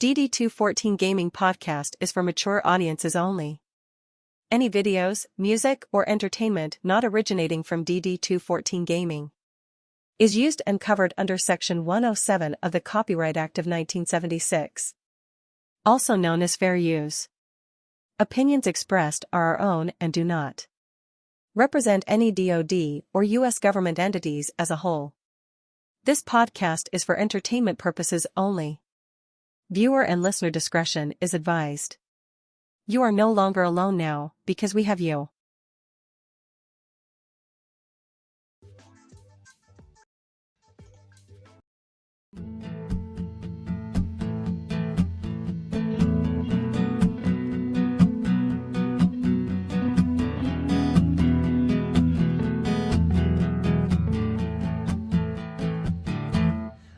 DD214 Gaming Podcast is for mature audiences only. Any videos, music, or entertainment not originating from DD214 Gaming is used and covered under Section 107 of the Copyright Act of 1976, also known as fair use. Opinions expressed are our own and do not represent any DoD or U.S. government entities as a whole. This podcast is for entertainment purposes only. Viewer and listener discretion is advised. You are no longer alone now, because we have you.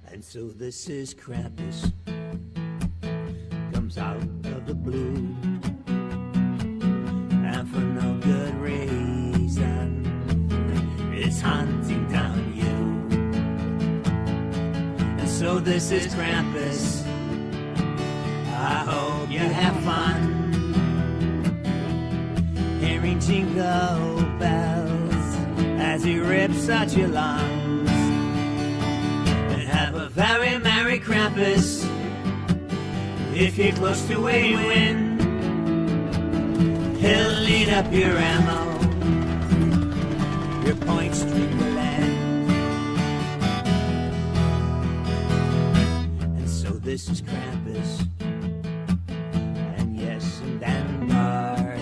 And so this is Krampus, comes out of the blue, and for no good reason, is hunting down you. And so this is Krampus, I hope you have fun, hearing jingle bells as he rips at your lungs. And have a very merry Krampus, if you're close to a win, he'll lead up your ammo, your point streak will end. And so this is Krampus, and yes, and then guard.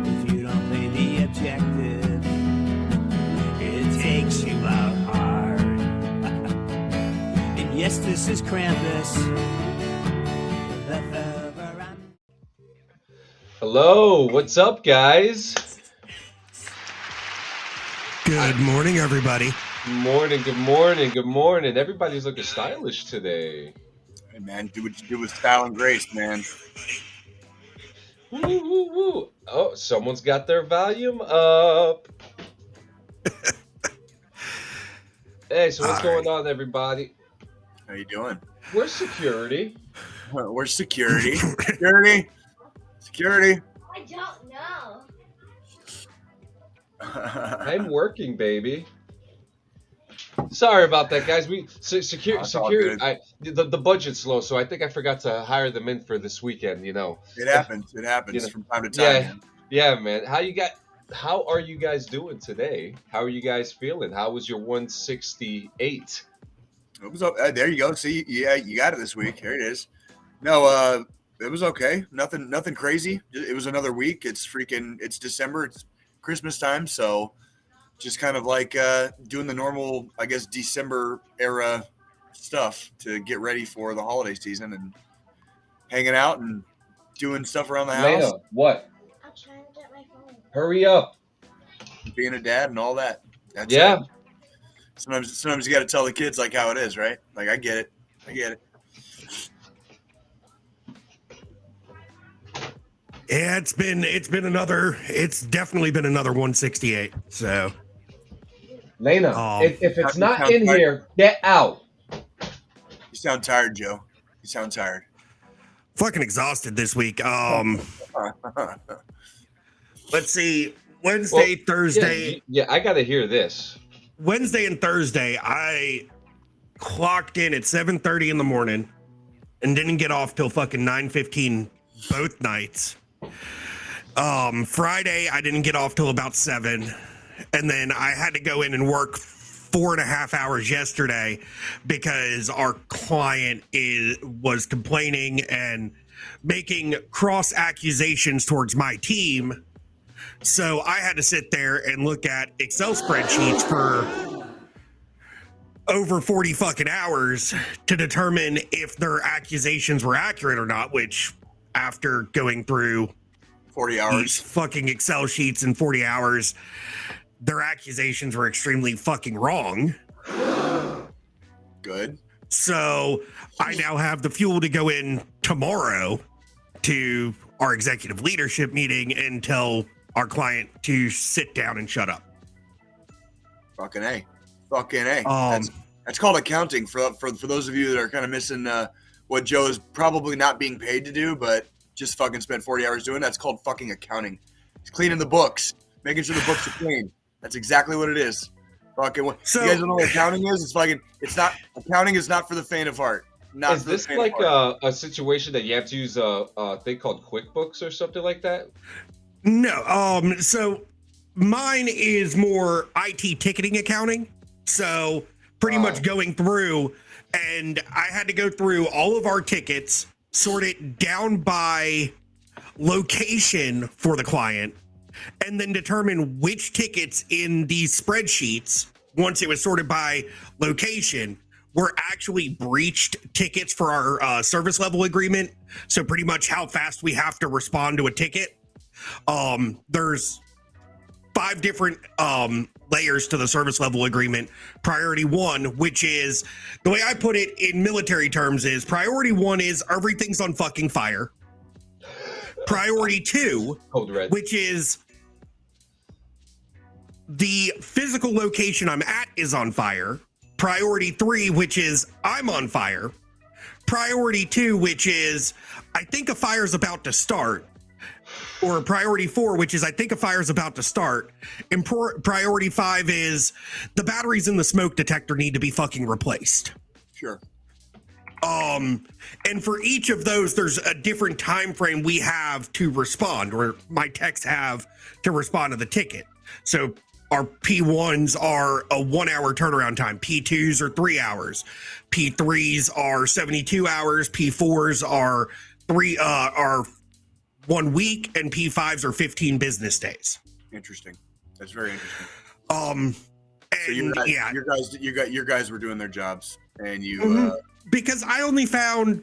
If you don't play the objective, it takes you out hard. And yes, this is Krampus. Hello, what's up, guys? Good morning, everybody. Good morning, good morning, good morning. Everybody's looking stylish today. Hey, man, do what you do with style and grace, man. Woo, woo, woo. Oh, someone's got their volume up. Hey, so what's going on, everybody? How you doing? Where's security? Where's security? Security? Security? I don't know. I'm working, baby. Sorry about that, guys. Security. The budget's low, so I think I forgot to hire them in for this weekend. You know, it happens. It happens, you know, from time to time. Yeah, man. Yeah, man. How are you guys doing today? How are you guys feeling? How was your 168? It was there. You go. See, yeah, you got it this week. Here it is. No, it was okay. Nothing crazy. It was another week. It's December. It's Christmas time, so just kind of like doing the normal, I guess, December era stuff to get ready for the holiday season and hanging out and doing stuff around the house. Lena, what? I'm trying to get my phone. Hurry up. Being a dad and all that. That's yeah. It. Sometimes you got to tell the kids like how it is, right? Like I get it. Yeah, it's definitely been another 168. So, Lena, if it's not in here, get out. You sound tired, Joe. You sound tired. Fucking exhausted this week. Let's see. Wednesday, Thursday. Yeah, I got to hear this. Wednesday and Thursday, I clocked in at 7:30 in the morning and didn't get off till fucking 9:15 both nights. Friday, I didn't get off till about 7, and then I had to go in and work 4.5 hours yesterday because our client was complaining and making cross accusations towards my team. So I had to sit there and look at Excel spreadsheets for over 40 fucking hours to determine if their accusations were accurate or not, which after going through 40 hours these fucking Excel sheets in 40 hours, their accusations were extremely fucking wrong. Good. So I now have the fuel to go in tomorrow to our executive leadership meeting and tell our client to sit down and shut up. Fucking A. That's called accounting for those of you that are kind of missing what Joe is probably not being paid to do, but just fucking spent 40 hours doing. That's called fucking accounting. It's cleaning the books, making sure the books are clean. That's exactly what it is. Fucking. So, you guys don't know what accounting is? It's fucking. It's not. Accounting is not for the faint of heart. Not Is for the this faint like of heart. a situation that you have to use a thing called QuickBooks or something like that? no, so mine is more IT ticketing accounting. So pretty much going through, and I had to go through all of our tickets, sort it down by location for the client, and then determine which tickets in these spreadsheets, once it was sorted by location, were actually breached tickets for our service level agreement. So pretty much how fast we have to respond to a ticket. There's 5 different layers to the service level agreement. Priority 1, which is, the way I put it in military terms, is priority 1 is everything's on fucking fire. Priority 2, Code red. which is the physical location I'm at is on fire. Priority 3, which is I'm on fire. Priority 2, which is I think a fire's about to start. Or priority 4, which is I think a fire's about to start. And priority 5 is the batteries in the smoke detector need to be fucking replaced. Sure. And for each of those, there's a different time frame we have to respond, or my techs have to respond to the ticket. So our P1s are a 1 hour turnaround time. P2s are 3 hours. P3s are 72 hours. P4s are 1 week, and P5s are 15 business days. Interesting. That's very interesting. And So your guys were doing their jobs, and you. Because I only found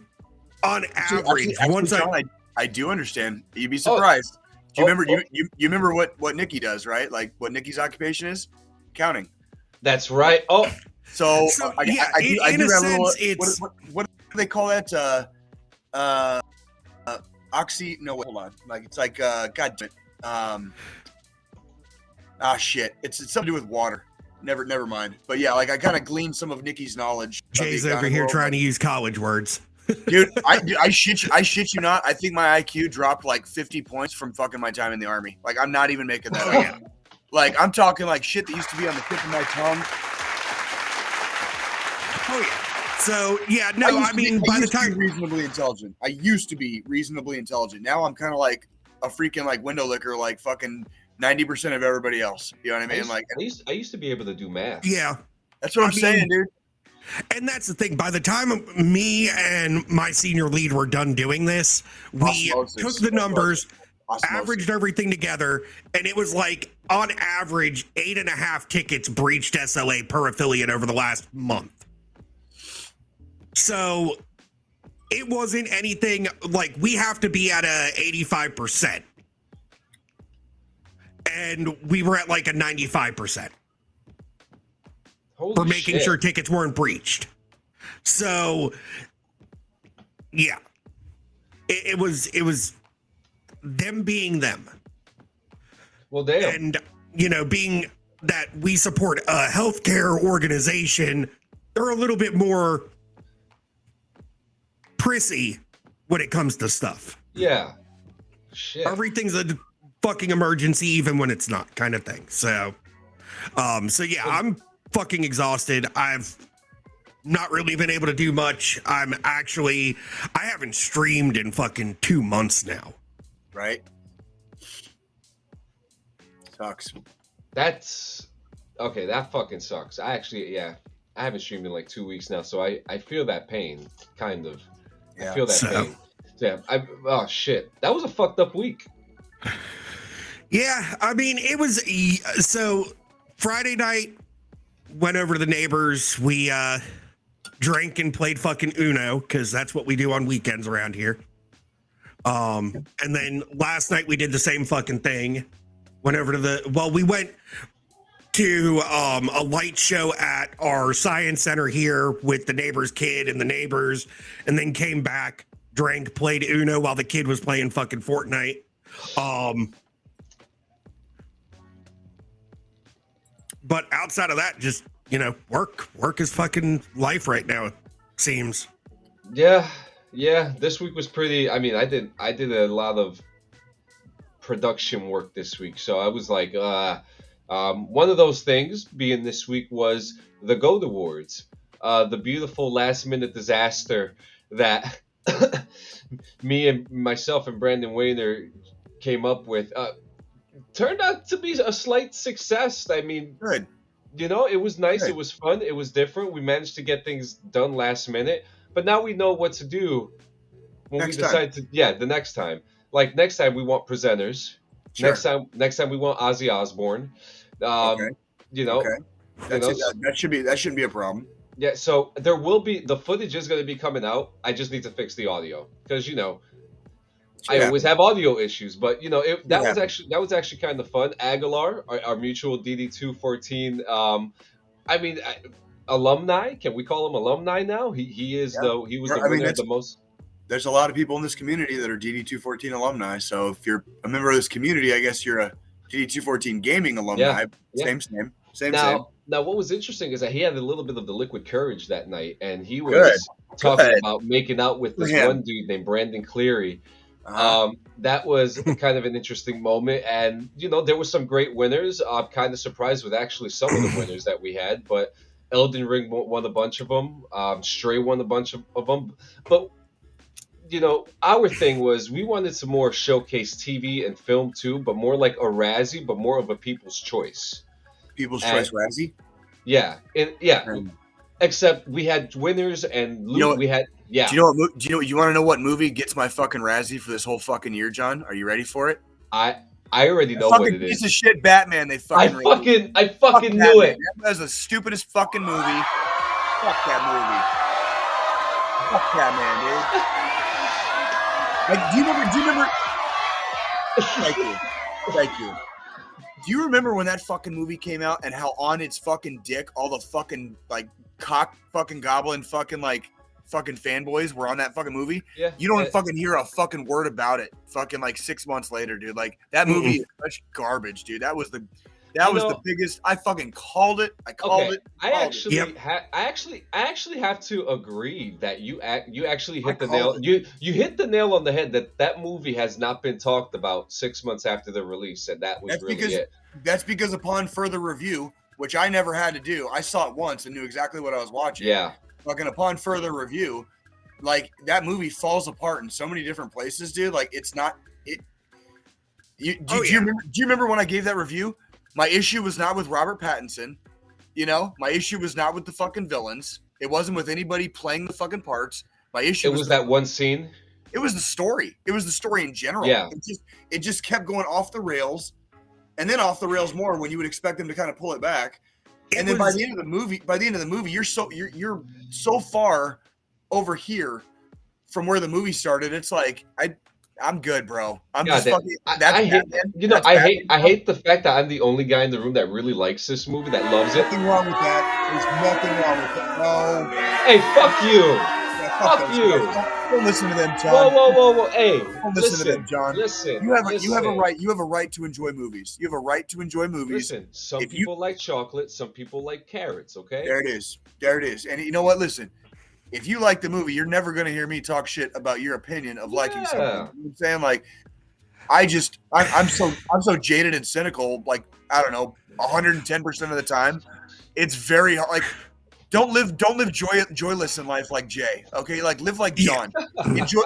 on average once Sean, I do understand. You'd be surprised. Do you remember? You remember what Nikki does, right? Like what Nikki's occupation is? Counting. That's right. Oh, So I yeah, do in a have a little. sense, it's What do they call that? Oxy. No, wait, hold on. Like it's like God damn it. Shit. It's something to do with water. Never mind. But yeah, like I kind of gleaned some of Nikki's knowledge. Jay's over here trying to use college words. Dude, I shit you not. I think my IQ dropped like 50 points from fucking my time in the army. Like I'm not even making that up. Like I'm talking like shit that used to be on the tip of my tongue. Oh yeah. So yeah, no, I mean by the time reasonably intelligent. I used to be reasonably intelligent. Now I'm kind of like a freaking like window licker, like fucking 90% of everybody else. You know what I mean? I used to be able to do math. yeah. That's what I'm saying, dude. And that's the thing. By the time me and my senior lead were done doing this, we took the numbers, averaged everything together, and it was like on average 8.5 tickets breached SLA per affiliate over the last month. So it wasn't anything like we have to be at a 85%. And we were at like a 95%. Holy for making shit. sure tickets weren't breached. So yeah, it was them being them. Well, damn. And you know, being that we support a healthcare organization, they're a little bit more prissy when it comes to stuff. Yeah. Shit. Everything's a fucking emergency, even when it's not, kind of thing. So yeah, I'm fucking exhausted. I've not really been able to do much. I haven't streamed in fucking 2 months now. Right? Sucks. That's okay. That fucking sucks. I haven't streamed in like 2 weeks now, so I feel that pain, kind of. Yeah. I feel that pain. Yeah. Oh shit. That was a fucked up week. Yeah, I mean, it was so Friday night, went over to the neighbors. We drank and played fucking Uno because that's what we do on weekends around here. And then last night we did the same fucking thing. Went over to we went to a light show at our science center here with the neighbor's kid and the neighbors, and then came back, drank, played Uno while the kid was playing fucking Fortnite. But outside of that, just, you know, work is fucking life right now, it seems. Yeah. Yeah, this week was pretty. I mean, I did a lot of production work this week, so I was like, one of those things being this week was the Goat Awards, the beautiful last minute disaster that me and myself and Brandon Wayner came up with. Turned out to be a slight success. I mean, Good. it was nice. It Good. was fun. It was different. We managed to get things done last minute, but now we know what to do when Next we time. decide to. Yeah, the next time. Like next time, we want presenters. Sure. Next time we want Ozzy Osbourne. Okay. You know, Okay. That's it. That shouldn't be a problem. yeah. So there will be the footage is going to be coming out. I just need to fix the audio because I Yeah. always have audio issues, but that Yeah. was actually kind of fun. Aguilar, our mutual DD214, alumni. Can we call him alumni now? He is Yeah. he was Yeah, the I mean, winner of the most. There's a lot of people in this community that are DD214 alumni. So if you're a member of this community, I guess you're a DD214 gaming alumni. Yeah. Same. Now, what was interesting is that he had a little bit of the liquid courage that night, and he Good. was talking Good. about making out with For this him. one dude named Brandon Cleary. Uh-huh. That was kind of an interesting moment, and there were some great winners. I'm kind of surprised with actually some of the winners that we had, but Elden Ring won a bunch of them. Stray won a bunch of them, but our thing was we wanted to more showcase TV and film too, but more like a Razzie, but more of a People's Choice. People's And- Choice Razzie. Yeah, Um, except we had winners and You know what- we had yeah. Do you know what? You want to know what movie gets my fucking Razzie for this whole fucking year, John? Are you ready for it? I already know Fucking what it piece is. of shit, Batman. They I fucking. released. fucking Fuck knew Batman. it. That was the stupidest fucking movie. Fuck that movie. Fuck Batman, dude. Like, do you remember? Thank you. Do you remember when that fucking movie came out and how on its fucking dick all the fucking like cock fucking goblin fucking fanboys were on that fucking movie? Yeah. You don't fucking hear a fucking word about it fucking like 6 months later, dude. Like that movie is such garbage, dude. That was the biggest. I fucking called it. I called it. I actually Yep. I actually have to agree that you actually hit the called nail. You hit the nail on the head that movie has not been talked about 6 months after the release, and that was it. That's because upon further review, which I never had to do, I saw it once and knew exactly what I was watching. Yeah. Fucking upon further review, like that movie falls apart in so many different places, dude. Like it's not it. Do you remember when I gave that review? My issue was not with Robert Pattinson. My issue was not with the fucking villains. It wasn't with anybody playing the fucking parts. My issue It was that one scene. It was the story. It was the story in general. Yeah. It just kept going off the rails, and then off the rails more when you would expect them to kind of pull it back. And then by the end of the movie, you're so far over here from where the movie started. It's like I'm good, bro. I'm just fucking. I hate the fact that I'm the only guy in the room that really likes this movie, that loves it. Nothing wrong with that. There's nothing wrong with it. No. Hey, fuck you. Yeah, Fuck those you. guys. Don't listen to them, John. Whoa. Hey, Don't listen to them, John. Listen. You have a right. You have a right to enjoy movies. You have a right to enjoy movies. Listen, some If people like chocolate, some people like carrots, okay? There it is. And you know what? Listen, if you like the movie, you're never going to hear me talk shit about your opinion of liking something. You know what I'm saying? Like, I'm so jaded and cynical. Like, I don't know, 110% of the time, it's very hard. Like, don't live joyless in life like Jay. Okay, like live like John. Enjoy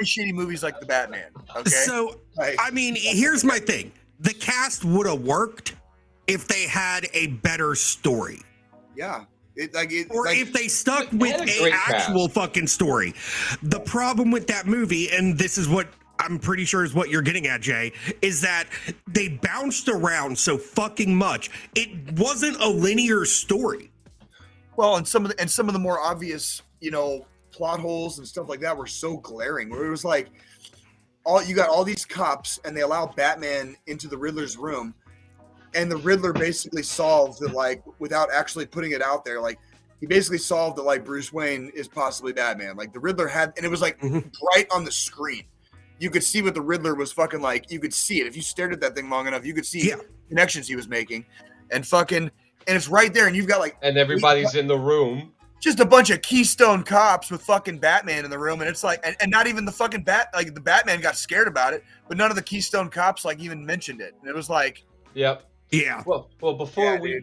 shitty movies like The Batman. Okay. So Like, I mean, here's my thing: the cast would have worked if they had a better story. yeah. If they stuck with had a a great actual fucking story. The problem with that movie, and this is what I'm pretty sure is what you're getting at, Jay, is that they bounced around so fucking much. It wasn't a linear story. Well, and some of the more obvious, plot holes and stuff like that were so glaring. Where it was like, you got all these cops, and they allow Batman into the Riddler's room, and the Riddler basically solved that, like, without actually putting it out there. Like, he basically solved that, like, Bruce Wayne is possibly Batman. Like, the Riddler had, and it was like right on the screen. You could see what the Riddler was fucking like. You could see it if you stared at that thing long enough. You could see connections he was making, and it's right there. And you've got like, and everybody's in the room. just a bunch of Keystone cops with fucking Batman in the room, and it's like, and not even the fucking the Batman got scared about it, but none of the Keystone cops like even mentioned it, and it was like, Yep. Yeah. Well, before we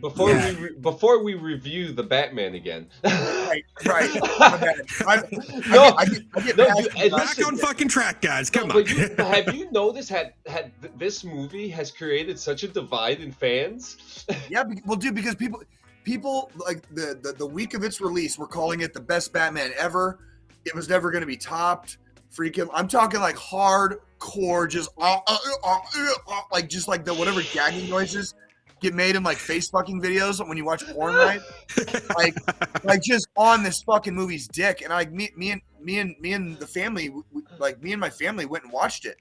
review the Batman again. right. My bad. I get Back on fucking track, guys. Come no, on. but have you noticed this movie has created such a divide in fans? Yeah, well, dude, because people like the week of its release were calling it the best Batman ever. It was never going to be topped. Freaking, I'm talking like hardcore, just like just like the whatever gagging noises get made in like face fucking videos when you watch porn, right? like just on this fucking movie's dick. And like me and the family, like me and my family went and watched it.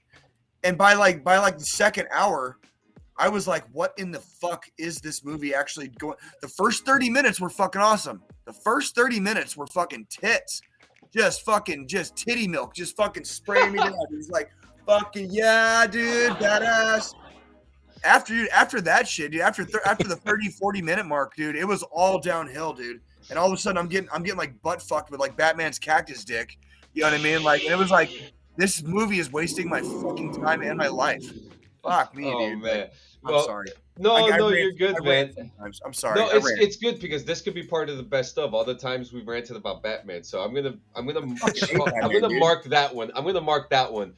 And by the second hour, I was like, what in the fuck is this movie actually going? The first 30 minutes were fucking awesome. The first 30 minutes were fucking tits. Just titty milk. Just fucking spraying me down. He's like, fucking yeah, dude, badass. After that shit, dude, after the 30, 40 minute mark, dude, it was all downhill, dude. And all of a sudden I'm getting like butt fucked with like Batman's cactus dick. You know what I mean? Like, and it was like, this movie is wasting my fucking time and my life. Fuck me, Oh, dude. man. I'm sorry. No, I you're good, man. I'm sorry. No, it's good because this could be part of the best of all the times we've ranted about Batman. So I'm gonna mark that one. I'm gonna mark that one.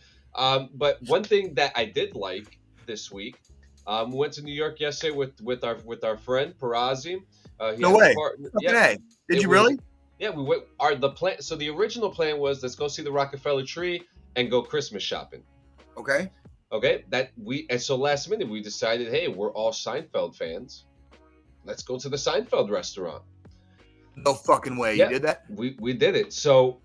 But one thing that I did like this week, we went to New York yesterday with our friend Perazzi. No way. Yeah. Did you really? Yeah, we went. So the original plan was let's go see the Rockefeller tree and go Christmas shopping. Okay. Okay, and so last minute we decided, hey, we're all Seinfeld fans. Let's go to the Seinfeld restaurant. No fucking way, you did that? We did it. So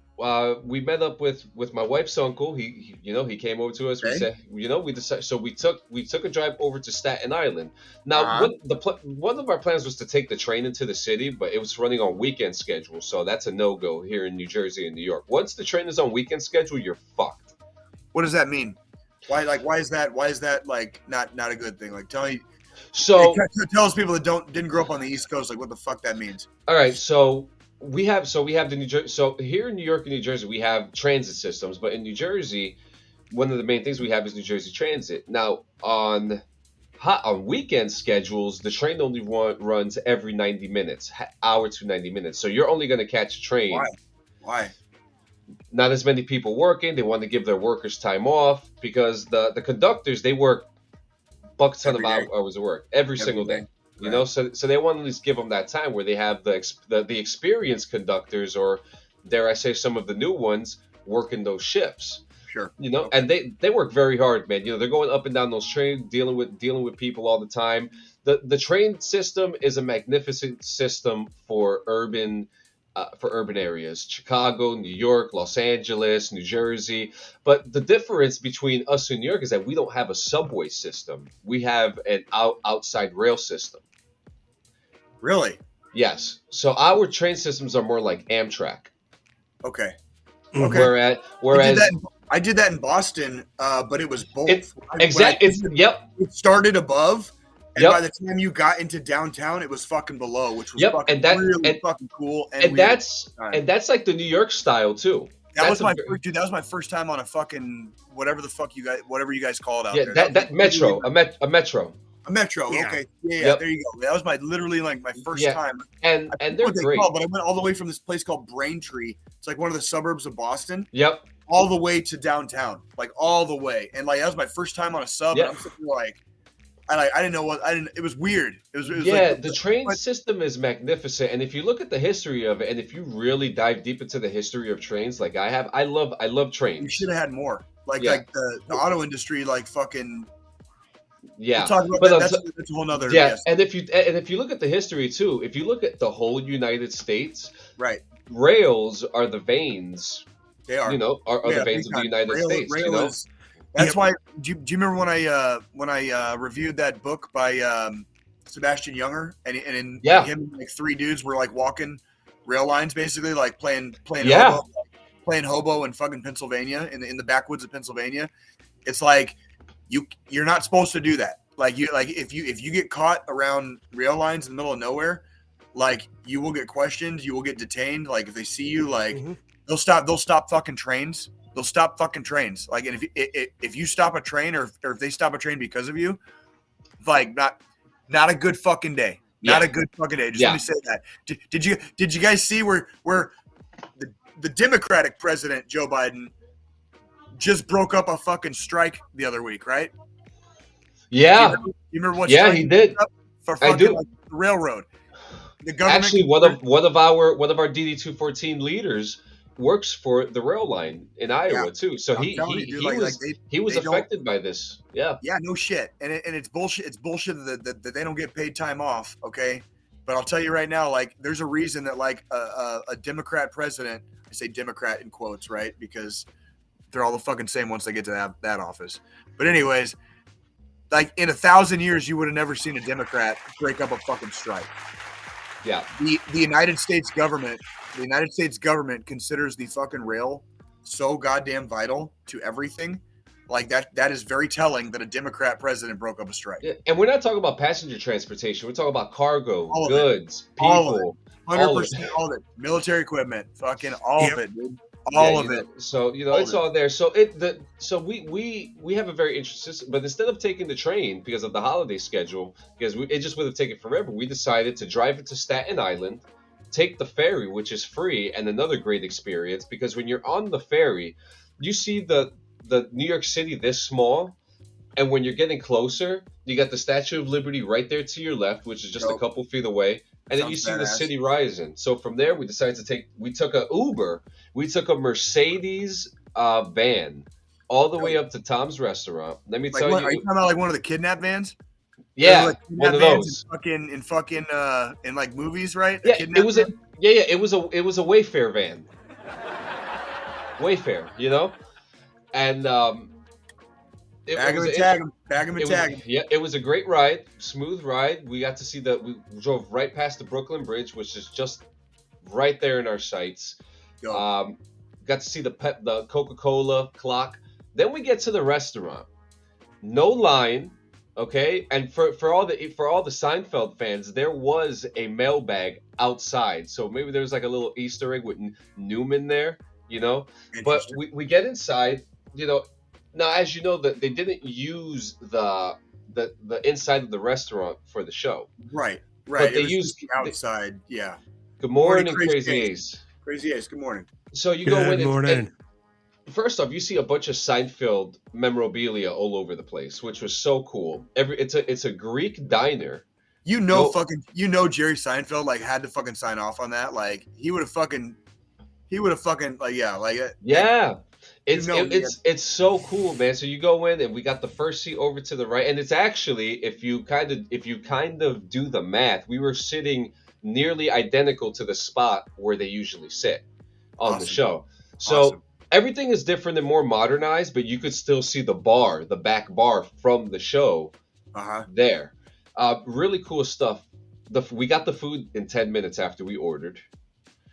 we met up with my wife's uncle. He came over to us. Okay. We said, we decided. So we took a drive over to Staten Island. Now, one of our plans was to take the train into the city, but it was running on weekend schedule, so that's a no-go here in New Jersey and New York. Once the train is on weekend schedule, you're fucked. What does that mean? Why is that like not a good thing? Like tell us people that didn't grow up on the East Coast, like what the fuck that means. All right, so we have the New Jersey. So here in New York and New Jersey, we have transit systems, but in New Jersey, one of the main things we have is New Jersey Transit. Now on weekend schedules, the train only runs every 90 minutes, hour to 90 minutes. So you're only going to catch a train. Why? Not as many people working. They want to give their workers time off because the conductors, they work buck ton of hours of work every single day. You know, so they want to at least give them that time where they have the experienced conductors, or dare I say some of the new ones, working those shifts. Sure. And they work very hard, man. They're going up and down those trains, dealing with people all the time. The train system is a magnificent system for urban areas, Chicago, New York, Los Angeles, New Jersey. But the difference between us and New York is that we don't have a subway system. We have an outside rail system. Really? Yes. So our train systems are more like Amtrak. Okay. Whereas I did that in Boston, but it was both. It started above. And by the time you got into downtown, it was fucking below, which was fucking cool. And that's like the New York style too. That was my first time on a fucking whatever you guys call it out there. That metro, a metro. A metro. Yeah. Okay. Yeah. There you go. That was my first time. And they're great. But I went all the way from this place called Braintree. It's like one of the suburbs of Boston. Yep. All the way to downtown, like all the way, and like that was my first time on a sub. Yep. And I'm sitting there like. I didn't know it was weird. It was the train system is magnificent. And if you look at the history of it, and if you really dive deep into the history of trains, like I have, I love trains. You should have had more. Like the auto industry, like fucking. Yeah. We'll talk about that's a whole nother. Yeah. And if you look at the history too, if you look at the whole United States, right. Rails are the veins. They are. Are the veins of the United States. Rail is. That's why. Do you remember when I reviewed that book by Sebastian Junger and him and like three dudes were like walking rail lines basically, like playing hobo in fucking Pennsylvania in the backwoods of Pennsylvania. It's like you're not supposed to do that. Like if you get caught around rail lines in the middle of nowhere, like you will get questioned, you will get detained. Like if they see you, like Mhm. they'll stop fucking trains. They'll stop fucking trains. Like, and if you stop a train or if they stop a train because of you, like not a good fucking day. Not Yeah. a good fucking day. Just Yeah. let me say that. Did you guys see where the Democratic president Joe Biden just broke up a fucking strike the other week, right? Yeah. You remember what Yeah, strike he did. broke up? For I fucking do. like the railroad. The government Actually, one of our DD-214 leaders works for the rail line in yeah, Iowa too. So I'm telling you, dude. Like he was they don't. affected by this. Yeah. Yeah, no shit. And it's bullshit. It's bullshit that they don't get paid time off. Okay, but I'll tell you right now, like there's a reason that like a Democrat president, I say Democrat in quotes, right? Because they're all the fucking same once they get to that office. But anyways, like in 1,000 years, you would have never seen a Democrat break up a fucking strike. Yeah. The United States government considers the fucking rail so goddamn vital to everything. Like that is very telling that a Democrat president broke up a strike. Yeah, and we're not talking about passenger transportation. We're talking about cargo, All of it. goods, All of people, it. 100% all of it. Military equipment, fucking all Yep. of it, dude. Yeah, All of it. So All it's of it. all there. So we have a very interesting system. But instead of taking the train because of the holiday schedule, because it just would have taken forever, we decided to drive it to Staten Island, take the ferry, which is free and another great experience. Because when you're on the ferry, you see the New York City this small, and when you're getting closer, you got the Statue of Liberty right there to your left, which is just a Dope. couple feet away. And then you Sounds see the badass. city rising. So from there, we decided we took a Uber. We took a Mercedes van all the way up to Tom's restaurant. Let me Like tell what, you. are you talking about like one of the kidnap vans? Yeah, Like one kidnap of vans those. in like movies, right? Yeah, kidnap it was van? it was a Wayfair van. Wayfair, and it Bag was him and an tag him. Bag him and tag him. Yeah, it was a great ride, smooth ride. We got to see we drove right past the Brooklyn Bridge, which is just right there in our sights. Go. Got to see the Coca-Cola clock. Then we get to the restaurant. No line, okay? And for all the Seinfeld fans, there was a mailbag outside. So maybe there's like a little Easter egg with Newman there, But we get inside, Now, as you know, that they didn't use the inside of the restaurant for the show. Right. But they It was used just outside. Yeah. Good morning, Crazy Crazy Ace. Ace. Crazy Ace. Good morning. So you go Good in morning. and first off, you see a bunch of Seinfeld memorabilia all over the place, which was so cool. It's a Greek diner. You know Jerry Seinfeld like had to fucking sign off on that. Like he would have fucking like yeah, like Yeah. You know, It's so cool, man. So you go in and we got the first seat over to the right, and it's actually if you kind of do the math, we were sitting nearly identical to the spot where they usually sit on the show. So Awesome. everything is different and more modernized, but you could still see the back bar from the show there. Really cool stuff. We got the food in 10 minutes after we ordered.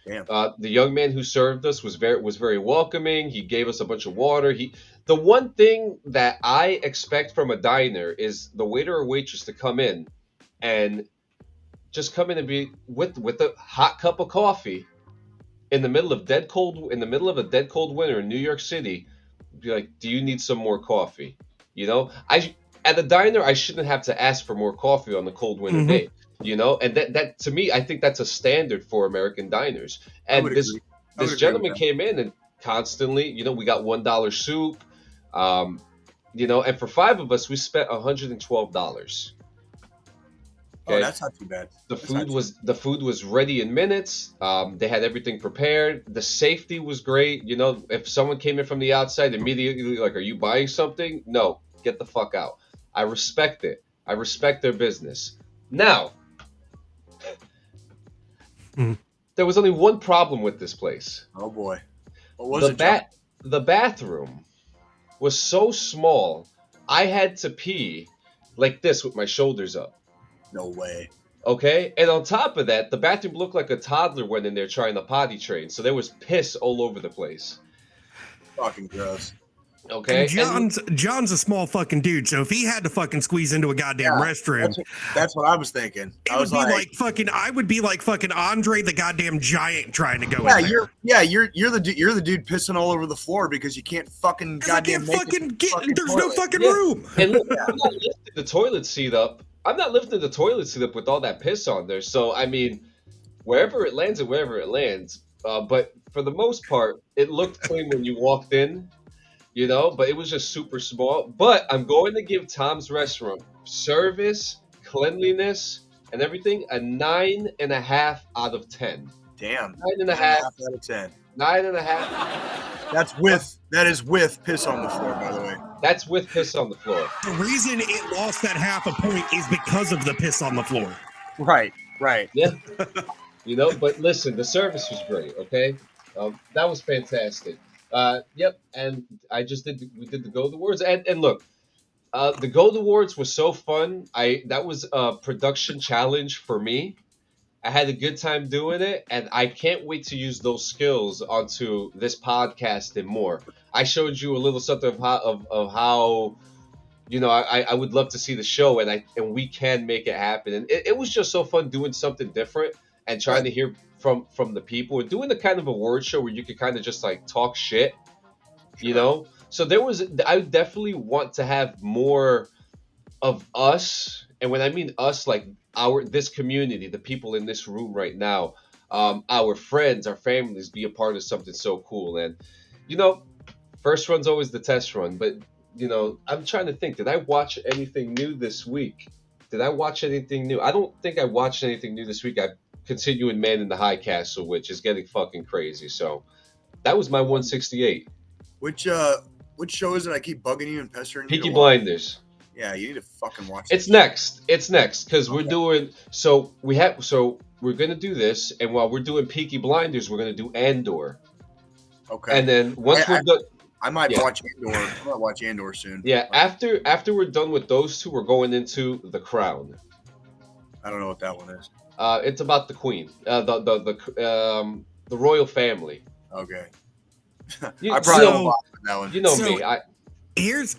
Damn. The young man who served us was very welcoming. He gave us a bunch of water. The one thing that I expect from a diner is the waiter or waitress to come in and just come in and be with a hot cup of coffee in the middle of a dead cold winter in New York City. Be like, do you need some more coffee? At the diner, I shouldn't have to ask for more coffee on the cold winter day. And that to me, I think that's a standard for American diners. And this gentleman came in and constantly, we got $1 soup, and for 5 of us, we spent $112. Okay? Oh, that's not too bad. The food was ready in minutes. They had everything prepared. The safety was great. If someone came in from the outside, immediately like, "Are you buying something?" No, get the fuck out. I respect it. I respect their business. Now, there was only one problem with this place. Oh boy. What was it? The bathroom was so small, I had to pee like this with my shoulders up. No way. Okay? And on top of that, the bathroom looked like a toddler went in there trying to potty train. So there was piss all over the place. Fucking gross. Okay. And John's a small fucking dude, so if he had to fucking squeeze into a goddamn restroom, that's what I was thinking. it would be like fucking. I would be like fucking Andre the goddamn giant trying to go in there. You're the dude pissing all over the floor because you can't fucking goddamn there's toilet. no fucking room. And look, I'm not lifting the toilet seat up. I'm not lifting the toilet seat up with all that piss on there. So I mean, wherever it lands, but for the most part, it looked clean when you walked in. You know, but it was just super small. But I'm going to give Tom's Restaurant service, cleanliness, and everything a 9.5 out of 10. Damn. 9.5 out of 10. 9.5. That is with piss on the floor, by the way. That's with piss on the floor. The reason it lost that half a point is because of the piss on the floor. Right. Yeah. You know, but listen, the service was great. Okay, that was fantastic. Yep, and we did the Gold Awards, and look, the Gold Awards was so fun. That was a production challenge for me. I had a good time doing it, and I can't wait to use those skills onto this podcast and more. I showed you a little something of how you know I would love to see the show, and we can make it happen. And it was just so fun doing something different and trying to hear from the people and doing the kind of award show where you could kind of just like talk shit, you know. So I definitely want to have more of us, and when I mean us, like this community, the people in this room right now, our friends, our families, be a part of something so cool. And you know, first run's always the test run, but you know, I'm trying to think, did I watch anything new this week? Did I watch anything new? I don't think I watched anything new this week. I continuing Man in the High Castle, which is getting fucking crazy. So that was my 168. Which show is it? I keep bugging you and pestering you. Peaky Blinders. Yeah, you need to fucking watch it. It's next because we're doing we're gonna do this, and while we're doing Peaky Blinders, we're gonna do Andor. Okay. And then once we're done, I might watch Andor. I might watch Andor soon. Yeah, after we're done with those two, we're going into The Crown. I don't know what that one is. It's about the Queen, the royal family. Okay. I probably won't watch that one. You know me. Here's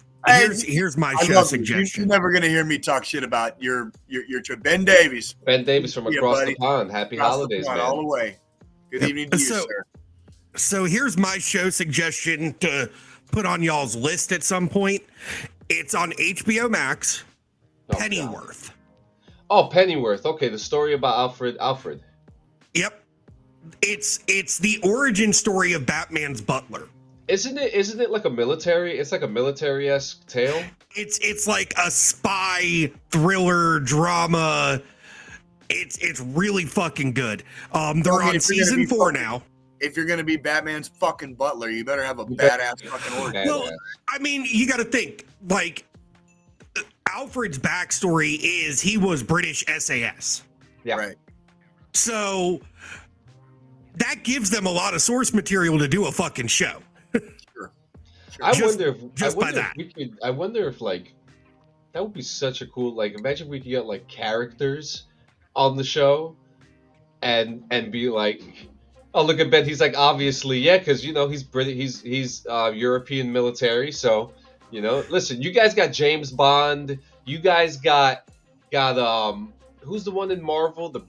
my show suggestion. You're never gonna hear me talk shit about your trip. Ben Davies. Ben Davies from across the pond. Happy holidays, man. All the way. Good evening to you, sir. So here's my show suggestion to put on y'all's list at some point. It's on HBO Max. Pennyworth. God. Oh, Pennyworth. Okay, the story about Alfred. Yep. It's the origin story of Batman's butler. Isn't it like a military? It's like a military-esque tale. It's like a spy thriller drama. It's really fucking good. They're on season 4 now. If you're gonna be Batman's fucking butler, you better have a badass fucking origin. Well, I mean, you got to think like Alfred's backstory is he was British SAS. Yeah. Right. So that gives them a lot of source material to do a fucking show. Sure. I wonder if like that would be such a cool, like, imagine if we could get like characters on the show and be like, oh, look at Ben, he's like, obviously, yeah, because you know he's British, he's European military, so you know, listen, you guys got James Bond, you guys got who's the one in Marvel, the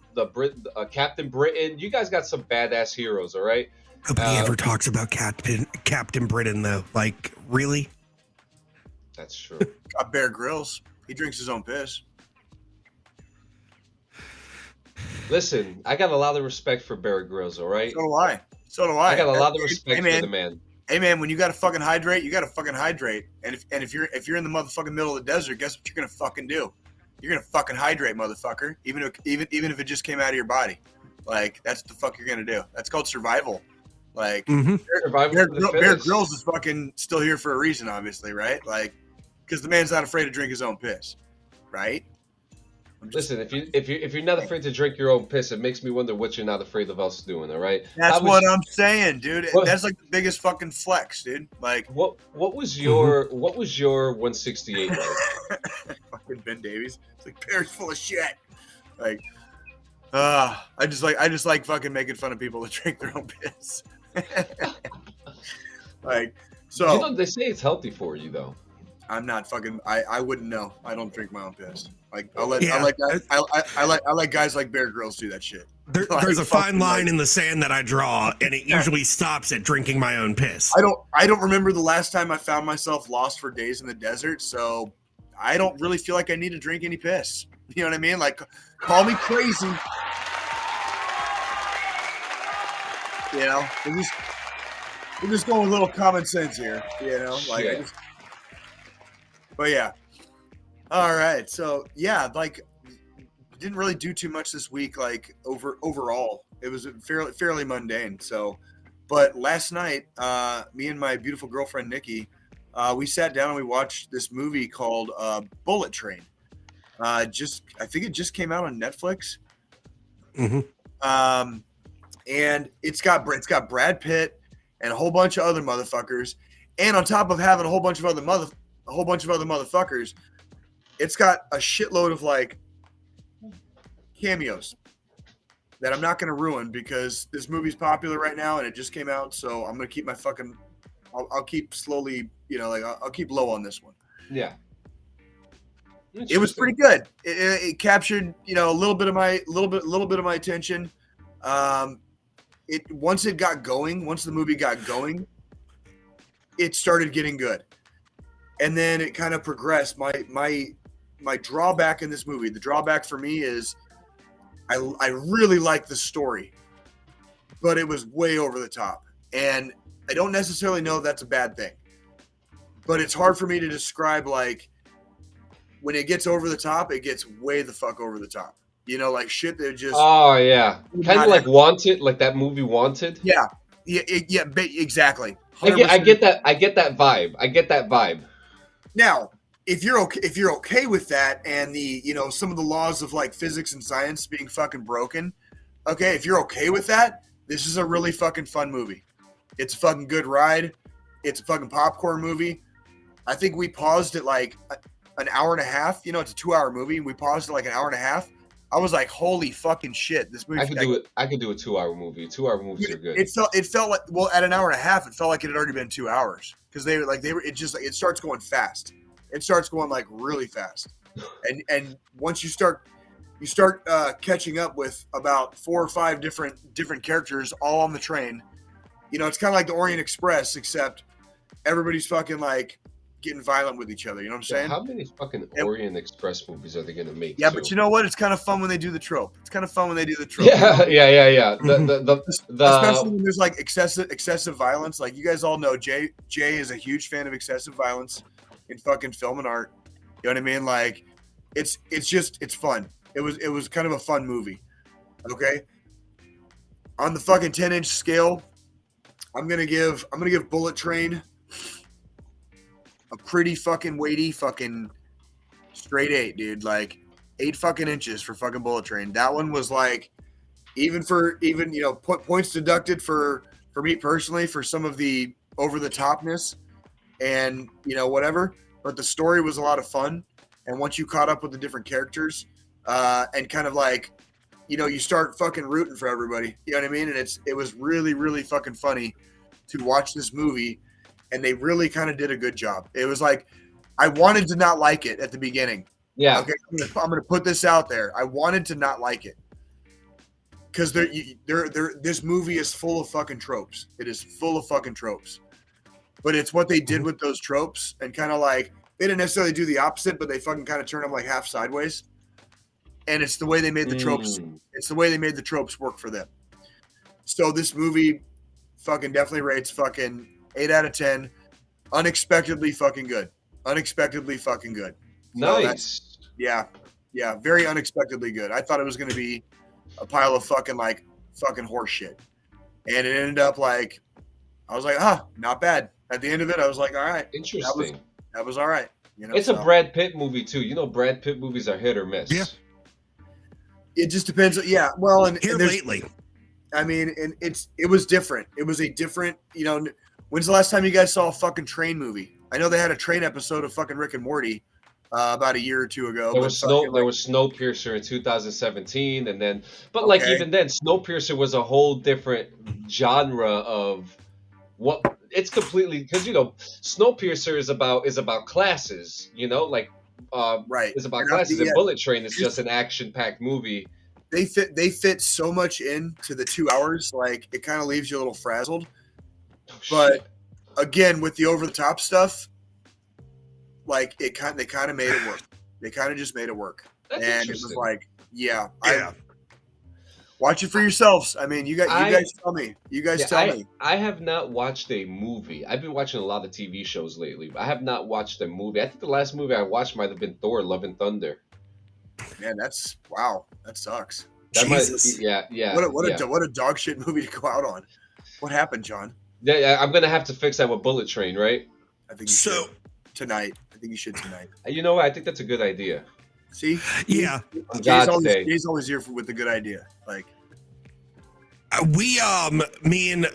Captain Britain, you guys got some badass heroes, all right? Nobody ever talks about Captain Britain though, like, really? That's true. Got Bear Grylls, he drinks his own piss. Listen, I got a lot of respect for Bear Grylls, all right? So do I. I got a lot of respect for the man. Hey man, when you gotta fucking hydrate, you gotta fucking hydrate. And if you're in the motherfucking middle of the desert, guess what you're gonna fucking do? You're gonna fucking hydrate, motherfucker. Even if it just came out of your body. Like, that's the fuck you're gonna do. That's called survival. Like, Bear Grylls is fucking still here for a reason, obviously, right? Like, because the man's not afraid to drink his own piss, right? Listen, if you're not afraid to drink your own piss, it makes me wonder what you're not afraid of us doing. All right, that's what I'm saying, dude. That's like the biggest fucking flex, dude. Like, what was your 168 like? Fucking Ben Davies. It's like, Bear's full of shit. Like, I just like fucking making fun of people that drink their own piss. Like, So they say it's healthy for you though. I'm not fucking. I wouldn't know. I don't drink my own piss. Like I let Yeah. I like guys like Bear Grylls do that shit. There's a fine fucking, line in the sand that I draw, and it usually stops at drinking my own piss. I don't remember the last time I found myself lost for days in the desert, so I don't really feel like I need to drink any piss. You know what I mean? Like, call me crazy. You know, we're just going with a little common sense here. You know, like, but yeah. All right, so yeah, like, didn't really do too much this week. Like overall, it was fairly mundane. So, but last night, me and my beautiful girlfriend Nikki, we sat down and we watched this movie called Bullet Train. I think it just came out on Netflix. Mm-hmm. And it's got Brad Pitt and a whole bunch of other motherfuckers, and on top of having a whole bunch of other motherfuckers, it's got a shitload of like cameos that I'm not going to ruin because this movie's popular right now and it just came out. So I'm going to keep my fucking, I'll keep slowly, you know, like I'll keep low on this one. Yeah. It was pretty good. It captured, you know, a little bit of my attention. Once the movie got going, it started getting good. And then it kind of progressed. My drawback in this movie, the drawback for me is I really like the story, but it was way over the top. And I don't necessarily know if that's a bad thing, but it's hard for me to describe, like, when it gets over the top, it gets way the fuck over the top. You know, like shit that just... Oh, yeah. Kind of like Wanted, like that movie Wanted. Yeah. Exactly. I get that vibe. Now, if you're okay with that and the, you know, some of the laws of like physics and science being fucking broken, okay, if you're okay with that, this is a really fucking fun movie. It's a fucking good ride. It's a fucking popcorn movie. I think we paused at like an hour and a half. You know, it's a 2-hour movie. We paused at like an hour and a half. I was like, holy fucking shit. This movie. I could do a 2-hour movie. 2-hour movies are good. It felt like, well, at an hour and a half, it felt like it had already been 2 hours. Because it starts going fast. It starts going like really fast. And once you start catching up with about 4 or 5 different characters all on the train, you know, it's kind of like the Orient Express, except everybody's fucking like getting violent with each other. You know what I'm saying? How many fucking Orient Express movies are they going to make? Yeah, but you know what? It's kind of fun when they do the trope. Yeah. Yeah. Especially when there's like excessive violence. Like, you guys all know, Jay is a huge fan of excessive violence in fucking film and art. You know what I mean? Like, it's fun. It was kind of a fun movie. Okay. On the fucking 10-inch scale, I'm gonna give Bullet Train a pretty fucking weighty fucking straight 8, dude. Like 8 fucking inches for fucking Bullet Train. That one was like, even you know, points deducted for me personally for some of the over the topness and, you know, whatever. But the story was a lot of fun. And once you caught up with the different characters, and kind of like, you know, you start fucking rooting for everybody. You know what I mean? And it was really, really fucking funny to watch this movie. And they really kind of did a good job. It was like, I wanted to not like it at the beginning. Yeah. Okay, I'm gonna put this out there. I wanted to not like it because this movie is full of fucking tropes. It is full of fucking tropes. But it's what they did with those tropes, and kind of like, they didn't necessarily do the opposite, but they fucking kind of turn them like half sideways. And it's the way they made the tropes. It's the way they made the tropes work for them. So this movie fucking definitely rates fucking 8 out of 10. Unexpectedly fucking good. Unexpectedly fucking good. Nice. Yeah. Very unexpectedly good. I thought it was going to be a pile of fucking horse shit. And it ended up like, I was like, not bad. At the end of it, I was like, all right. Interesting. That was all right. You know, it's a Brad Pitt movie too. You know, Brad Pitt movies are hit or miss. Yeah. It just depends. Yeah. Well, and lately, I mean, and it was different. It was a different, you know, when's the last time you guys saw a fucking train movie? I know they had a train episode of fucking Rick and Morty about a year or two ago. There was Snowpiercer in 2017, and then, but like even then, Snowpiercer was a whole different genre of what it's completely because Snowpiercer is about classes, like Right. is about And classes, and yeah, Bullet Train is just an action-packed movie. they fit so much into the 2 hours, like it kind of leaves you a little frazzled. Oh, But shit. again, with the over the top stuff, like they kind of made it work. They kind of just made it work, That's and it was interesting. like, Yeah. watch it for yourselves. I mean, you guys tell me. You guys Yeah, tell me. I have not watched a movie. I've been watching a lot of TV shows lately. But I have not watched a movie. I think the last movie I watched might have been Thor: Love and Thunder. Man, that's wow. That sucks. That Jesus. yeah. What a dog shit movie to go out on. What happened, John? Yeah, I'm gonna have to fix that with Bullet Train, right? I think you So should tonight. I think you should tonight. You know what? I think that's a good idea. See? yeah, On Jay's God's day. always here with a good idea. Like, we me and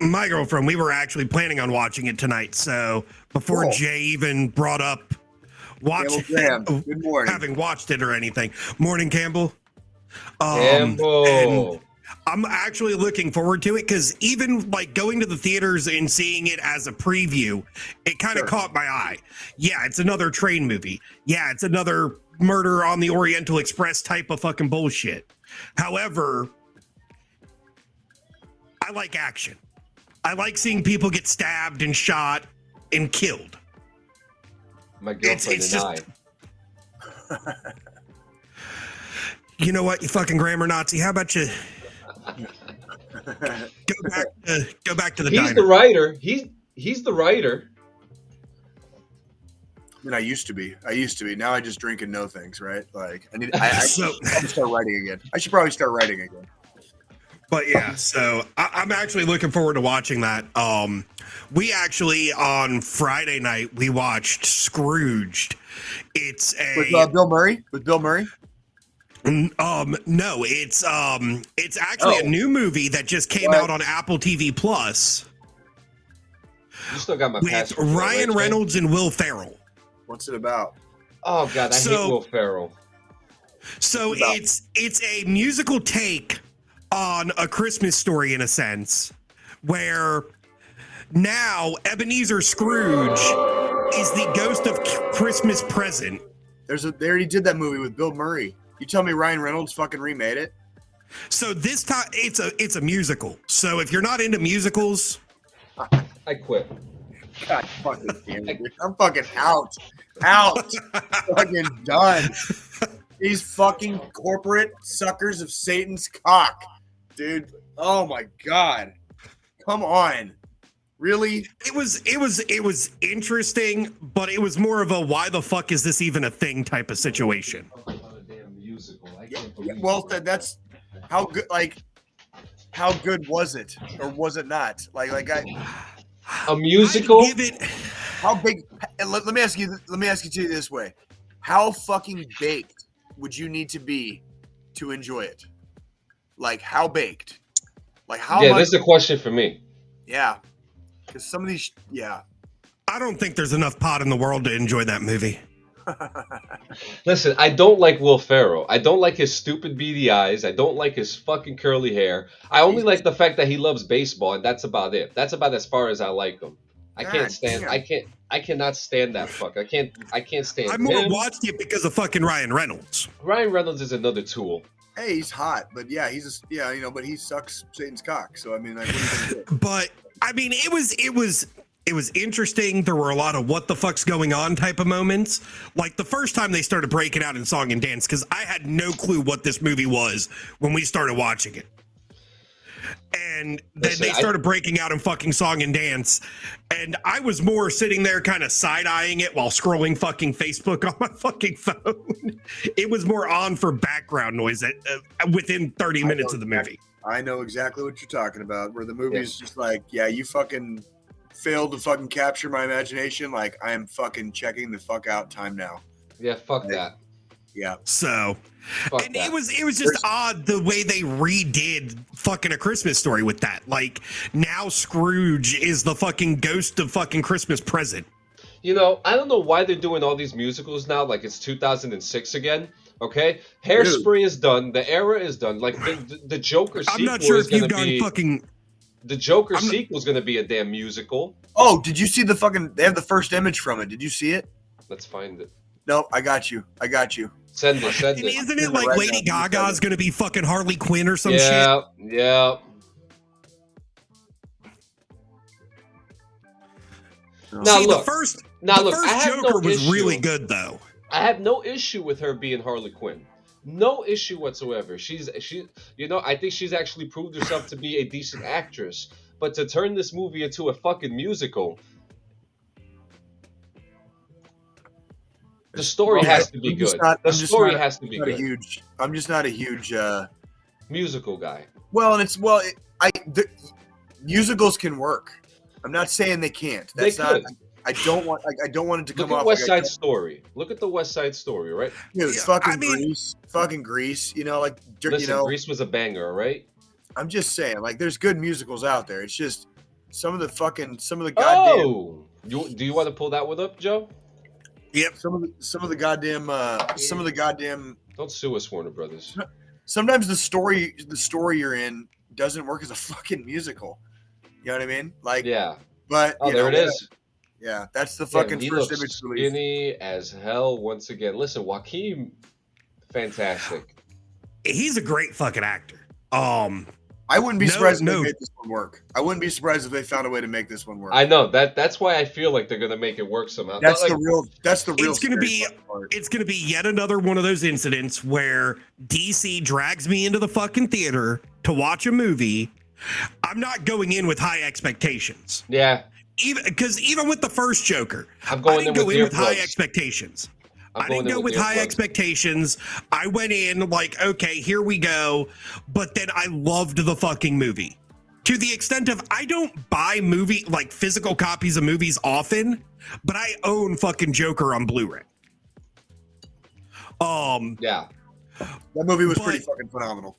my girlfriend, we were actually planning on watching it tonight. So before Cool. Jay even brought up watching Campbell Graham, good morning. having watched it or anything, morning Campbell. Campbell. And I'm actually looking forward to it because even like going to the theaters and seeing it as a preview, it kind of caught my eye. Yeah, it's another train movie. Yeah, it's another Murder on the Oriental Express type of fucking bullshit. However, I like action. I like seeing people get stabbed and shot and killed. My girlfriend it's and just- You know what, you fucking grammar Nazi? How about you go back to the He's diner? the writer. He's the writer. I mean, I used to be. Now I just drink and know things, right? Like, I So- should probably start writing again. I should probably start writing again. But yeah, so I'm actually looking forward to watching that. We actually on Friday night we watched Scrooged. It's With a Bill Murray? With Bill Murray? no, it's actually a new movie that just came What? out on Apple TV Plus You still got my with password. Ryan right, Jay? Reynolds and Will Ferrell. What's it about? Oh God, I hate So- Will Ferrell. So About- it's a musical take on A Christmas Story in a sense, where now Ebenezer Scrooge is the ghost of Christmas present. They already did that movie with Bill Murray. You tell me Ryan Reynolds fucking remade it? So this time it's a musical. So if you're not into musicals, I quit. God fucking damn it, dude. I'm fucking out. Fucking done. These fucking corporate suckers of Satan's cock. Dude. Oh my God. Come on. Really? it was interesting, but it was more of a why the fuck is this even a thing type of situation. A damn musical. I Yeah, can't believe well, that's how good. Like, how good was it, or was it not? a musical. I'd give it. How big? Let me ask you. Let me ask you this way: how fucking baked would you need to be to enjoy it? Like, how baked? Like, how Yeah, much? this is a question for me. Yeah, because some of these. Yeah. I don't think there's enough pot in the world to enjoy that movie. Listen, I don't like Will Ferrell. I don't like his stupid beady eyes. I don't like his fucking curly hair. I only like the fact that he loves baseball, and that's about it. That's about as far as I like him. I God can't stand. damn. I cannot stand that fuck. I can't stand I more him. watched it because of fucking Ryan Reynolds. Ryan Reynolds is another tool. Hey, he's hot, but yeah, but he sucks Satan's cock. So I mean, like, what are you gonna do? But I mean, it was interesting. There were a lot of what the fuck's going on type of moments. Like the first time they started breaking out in song and dance, because I had no clue what this movie was when we started watching it. And then Listen, they started breaking out in fucking song and dance. And I was more sitting there kind of side-eyeing it while scrolling fucking Facebook on my fucking phone. It was more on for background noise within 30 minutes of the movie. I know exactly what you're talking about. Where the movie's just like, yeah, you fucking failed to fucking capture my imagination. Like, I am fucking checking the fuck out time now. Yeah, fuck Right. that. Yeah. So, Fuck and that. it was just odd the way they redid fucking A Christmas Story with that. Like now Scrooge is the fucking ghost of fucking Christmas present. You know, I don't know why they're doing all these musicals now. Like it's 2006 again. Okay, Hairspray is done. The era is done. Like the Joker sequel I'm not sure is if you've gonna gone be. fucking. The Joker sequel is going to be a damn musical. Oh, did you see the fucking? They have the first image from it. Did you see it? Let's find it. No, I got you. Send it. And isn't it like Right Lady now. Gaga's going to be fucking Harley Quinn or some shit? Yeah. Now See, look. the first I have Joker no was issue. really good, though. I have no issue with her being Harley Quinn. No issue whatsoever. I think she's actually proved herself to be a decent actress. But to turn this movie into a fucking musical, the story has to be good. The story has to be good. I'm just not a huge musical guy. Well, and musicals can work. I'm not saying they can't. They could. I don't want it to come Look off. at West Side Story. Look at the West Side Story, right? Dude, Grease. Fucking Grease. You know, like Grease was a banger, right? I'm just saying, like, there's good musicals out there. It's just some of the goddamn. Oh, do you want to pull that one up, Joe? Yep. Some of the goddamn. Don't sue us, Warner Brothers. Sometimes the story you're in doesn't work as a fucking musical. You know what I mean? Like, yeah. But there it is. Yeah, that's the fucking first image release. Skinny as hell once again. Listen, Joaquin, fantastic. He's a great fucking actor. I wouldn't be surprised if they made this one work. I wouldn't be surprised if they found a way to make this one work. I know that's why I feel like they're gonna make it work somehow. That's the real. It's gonna be yet another one of those incidents where DC drags me into the fucking theater to watch a movie. I'm not going in with high expectations. Yeah. Even with the first Joker, I didn't go in with high expectations. I didn't go with high expectations. I went in like, okay, here we go. But then I loved the fucking movie to the extent of I don't buy physical copies of movies often, but I own fucking Joker on Blu-ray. Yeah. That movie was pretty fucking phenomenal.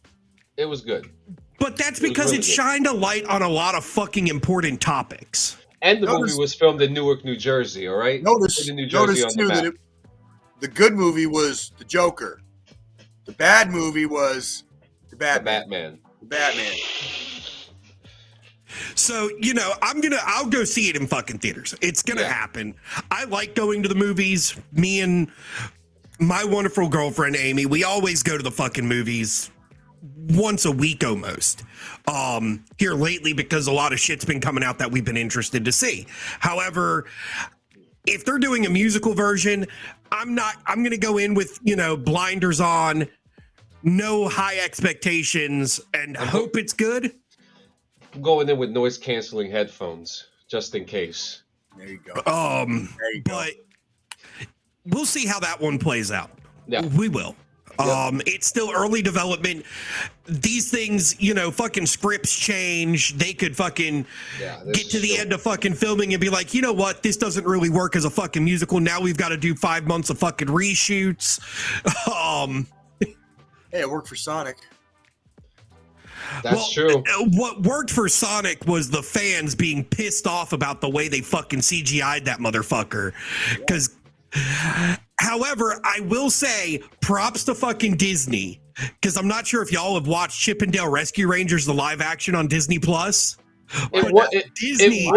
It was good. But that's because it shined a light on a lot of fucking important topics. And the movie was filmed in Newark, New Jersey, all right? Notice too that the good movie was the Joker. The bad movie was the Batman. The Batman. So, I'll go see it in fucking theaters. It's gonna happen. I like going to the movies. Me and my wonderful girlfriend, Amy, we always go to the fucking movies once a week almost here lately because a lot of shit's been coming out that we've been interested to see. However, if they're doing a musical version, I'm going to go in with, blinders on, no high expectations and hope it's good. I'm going in with noise canceling headphones just in case. There you go. But we'll see how that one plays out. Yeah. We will. It's still early development. These things, fucking scripts change. They could fucking get to the end of fucking filming and be like, you know what? This doesn't really work as a fucking musical. Now we've got to do 5 months of fucking reshoots. Hey, it worked for Sonic. That's true. What worked for Sonic was the fans being pissed off about the way they fucking CGI'd that motherfucker. Because... However, I will say props to fucking Disney because I'm not sure if y'all have watched Chip and Dale Rescue Rangers, the live action on Disney Plus. Disney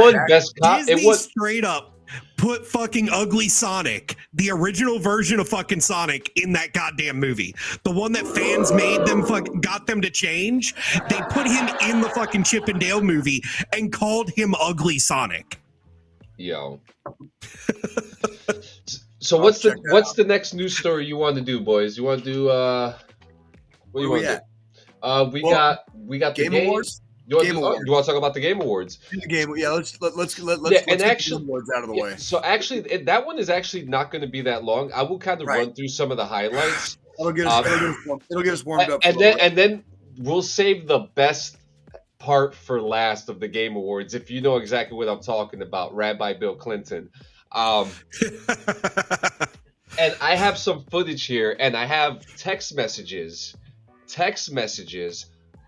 straight up put fucking ugly Sonic, the original version of fucking Sonic, in that goddamn movie. The one that fans made them got them to change. They put him in the fucking Chip and Dale movie and called him Ugly Sonic. Yo. So what's the next news story you want to do, boys? You want to do what do you want to do? We got the Game Awards. You want to talk about the Game Awards? The game, let's get the awards out of the way. So actually, that one is actually not going to be that long. I will kind of run through some of the highlights. It'll get us warmed up. And then we'll save the best part for last of the Game Awards. If you know exactly what I'm talking about, Rabbi Bill Clinton. And I have some footage here, and I have text messages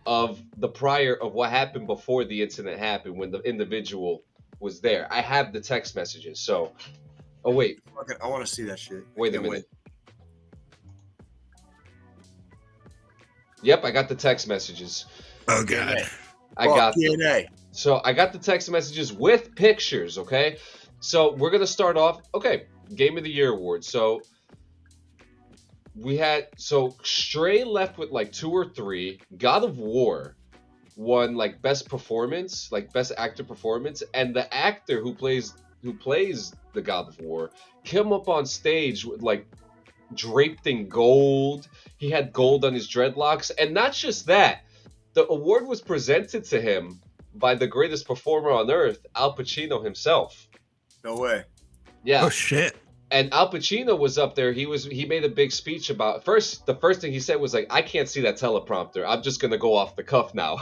of what happened before the incident happened when the individual was there. I have the text messages. So, I want to see that shit. Wait a minute. Yep, I got the text messages. Oh god. I got them. So I got the text messages with pictures, okay? So we're gonna start off. Okay, Game of the Year award. So Stray left with like 2 or 3. God of War won like best performance, like best actor performance, and the actor who plays the God of War came up on stage with like draped in gold. He had gold on his dreadlocks, and not just that. The award was presented to him by the greatest performer on earth, Al Pacino himself. No way. Yeah. Oh shit. And Al Pacino was up there. He made a big speech about the first thing he said was like, I can't see that teleprompter. I'm just gonna go off the cuff now.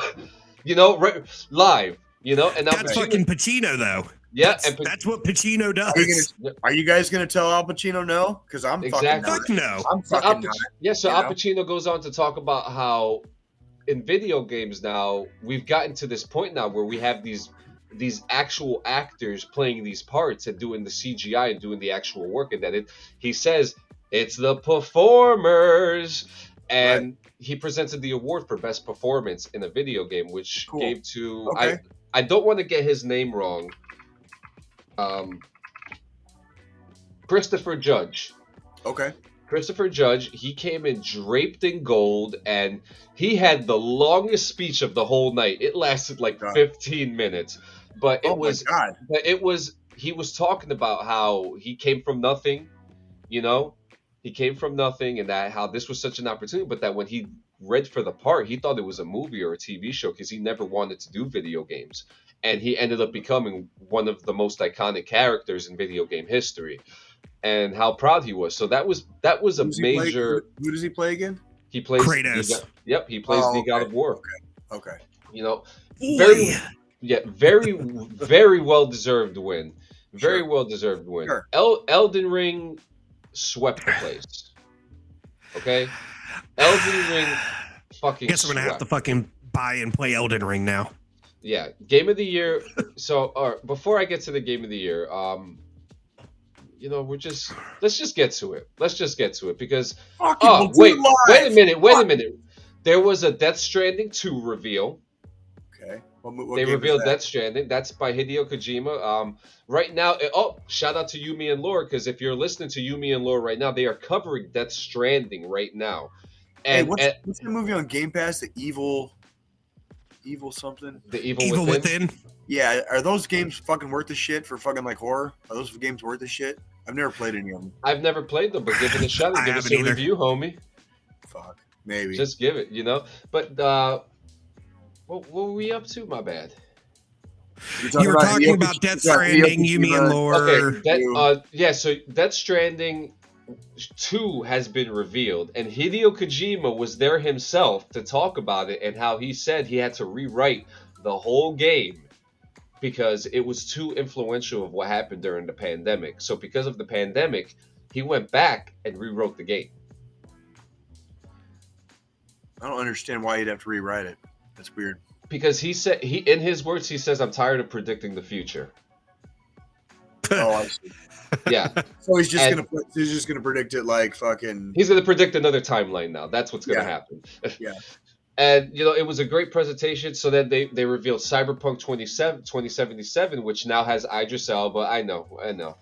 Live. And Al That's Pacino, fucking Pacino, though. Yeah, That's what Pacino does. Are you guys gonna tell Al Pacino no? Because I'm Exactly. fucking not. Fuck no. I'm fucking not. So you Al know? Pacino goes on to talk about how in video games now we've gotten to this point now where we have these actual actors playing these parts and doing the CGI and doing the actual work, and that he says it's the performers, and he presented the award for best performance in a video game, which gave to I don't want to get his name wrong. Christopher Judge. Okay. Christopher Judge, he came in draped in gold, and he had the longest speech of the whole night. It lasted like 15 minutes, but he was talking about how he came from nothing, he came from nothing, and that how this was such an opportunity, but that when he read for the part, he thought it was a movie or a TV show because he never wanted to do video games, and he ended up becoming one of the most iconic characters in video game history. And how proud he was. So that was a major. Who does he play again? He plays Kratos. He plays the God of War. Okay. Very, very well deserved win. Very well deserved win. Sure. Elden Ring swept the place. Okay, Elden Ring fucking. Guess I'm gonna have to fucking buy and play Elden Ring now. Yeah, Game of the Year. So, before I get to the Game of the Year, let's just get to it. Let's just get to it because wait a minute. There was a Death Stranding 2 reveal. Okay. What they game revealed is that? Death Stranding. That's by Hideo Kojima. Right now, shout out to Yumi and Lore, because if you're listening to Yumi and Lore right now, they are covering Death Stranding right now. And what's the movie on Game Pass? The Evil something? The Evil Within? Yeah, are those games fucking worth the shit for fucking like horror? Are those games worth the shit? I've never played any of them. I've never played them, but give it a shot and give us a review, homie. Fuck, maybe. Just give it, But what were we up to? My bad. You were talking about Death Stranding, Yumi and Lore. Okay, so Death Stranding 2 has been revealed, and Hideo Kojima was there himself to talk about it and how he said he had to rewrite the whole game because it was too influential of what happened during the pandemic. So because of the pandemic, he went back and rewrote the game. I don't understand why you'd have to rewrite it. That's weird. Because he said, in his words, he says, I'm tired of predicting the future. Oh, I see. Yeah. So he's just gonna predict it like fucking. He's gonna predict another timeline now. That's what's gonna happen. Yeah. And it was a great presentation. So then they revealed Cyberpunk 2077, which now has Idris Elba. I know.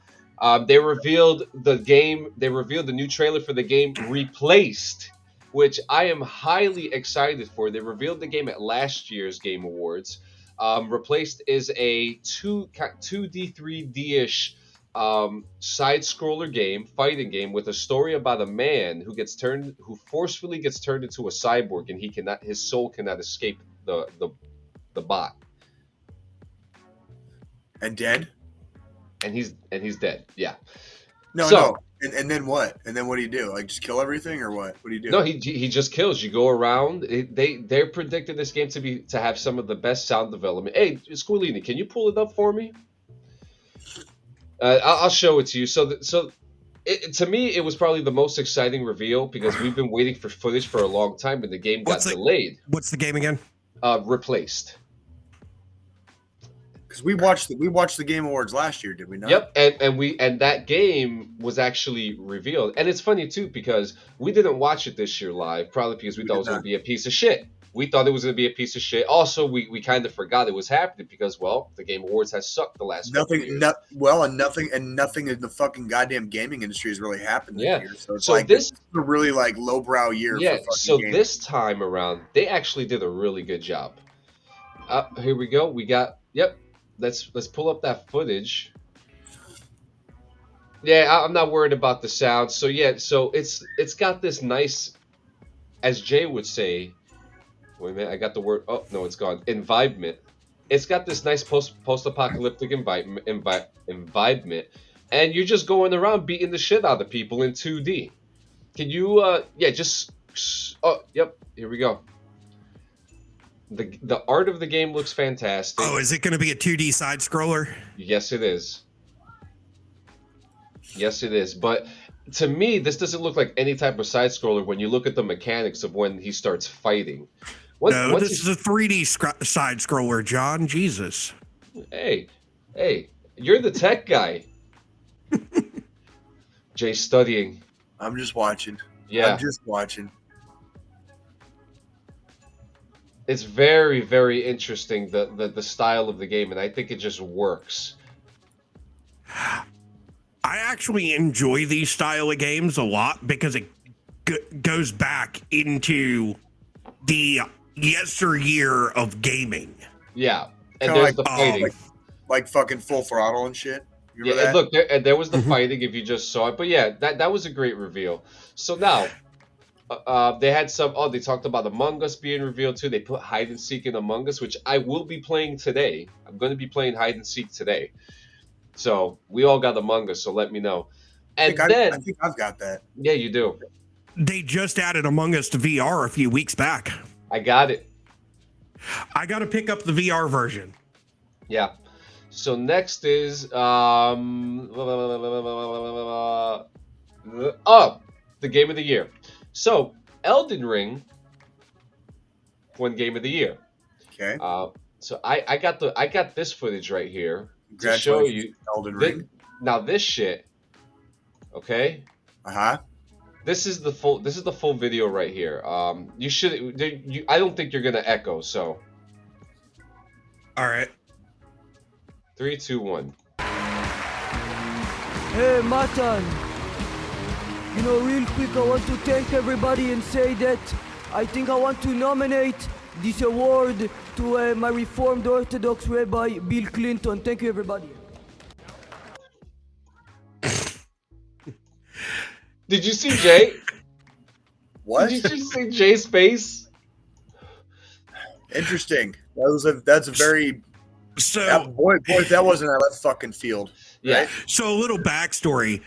They revealed the game. They revealed the new trailer for the game Replaced, which I am highly excited for. They revealed the game at last year's Game Awards. Replaced is a 2D, 3D-ish side-scroller fighting game with a story about a man who forcefully gets turned into a cyborg, and his soul cannot escape the bot. And dead? And he's dead. Yeah. No. And then what? And then what do you do? Like just kill everything or what? What do you do? No, he just kills. You go around. They're predicting this game to have some of the best sound development. Hey, Squilini, can you pull it up for me? I'll show it to you. To me, it was probably the most exciting reveal because we've been waiting for footage for a long time, and the game got delayed. What's the game again? Replaced. Because we watched the Game Awards last year, did we not? Yep, and that game was actually revealed, and it's funny too because we didn't watch it this year live, probably because we thought it was going to be a piece of shit. We thought it was going to be a piece of shit. Also, we kind of forgot it was happening because, well, the Game Awards has sucked the last couple of years. Nothing in the fucking goddamn gaming industry has really happened this Yeah. year. So it's So like this, this is a really like lowbrow year yeah. for fucking So gaming. this time around, they actually did a really good job. Here we go. We got. Yep. Let's pull up that footage. Yeah, I'm not worried about the sound. So yeah, so it's got this nice, as Jay would say. Wait a minute, I got the word. Oh no, it's gone. Environment. It's got this nice post-apocalyptic environment, and you're just going around beating the shit out of people in 2D. Can you yeah, just oh yep, here we go. The art of the game looks fantastic. Oh, is it going to be a 2D side scroller? Yes, it is. Yes, it is. But to me, this doesn't look like any type of side scroller when you look at the mechanics of when he starts fighting. No, this is a 3D side scroller, John. Jesus. Hey, you're the tech guy. Jay's studying. I'm just watching. Yeah. I'm just watching. It's very, very interesting, the style of the game, and I think it just works. I actually enjoy these style of games a lot because it goes back into the yesteryear of gaming. Yeah, and Kinda there's the fighting. Like fucking Full Throttle and shit. You Yeah, remember and look, there was the fighting if you just saw it. But yeah, that was a great reveal. So now, they had some. Oh, they talked about Among Us being revealed too. They put hide and seek in Among Us, which I will be playing today. I'm going to be playing hide and seek today. So we all got Among Us. So let me know. And I then, think I've got that. yeah, you do. They just added Among Us to VR a few weeks back. I got it. I got to pick up the VR version. Yeah. So next is the game of the year. So Elden Ring won game of the year. Okay. So I got this footage right here to show you Elden Ring. Now this shit, okay? Uh-huh. This is the full video right here. You should I don't think you're gonna echo. So All right. 3, 2, 1. Hey, Matan. You know, real quick, I want to thank everybody and say that I think I want to nominate this award to my Reformed Orthodox Rabbi, Bill Clinton. Thank you, everybody. Did you see Jay? What? Did you just see Jay's face? Interesting. That's a very boy, if that wasn't a left fucking field. Yeah. Right? So a little backstory.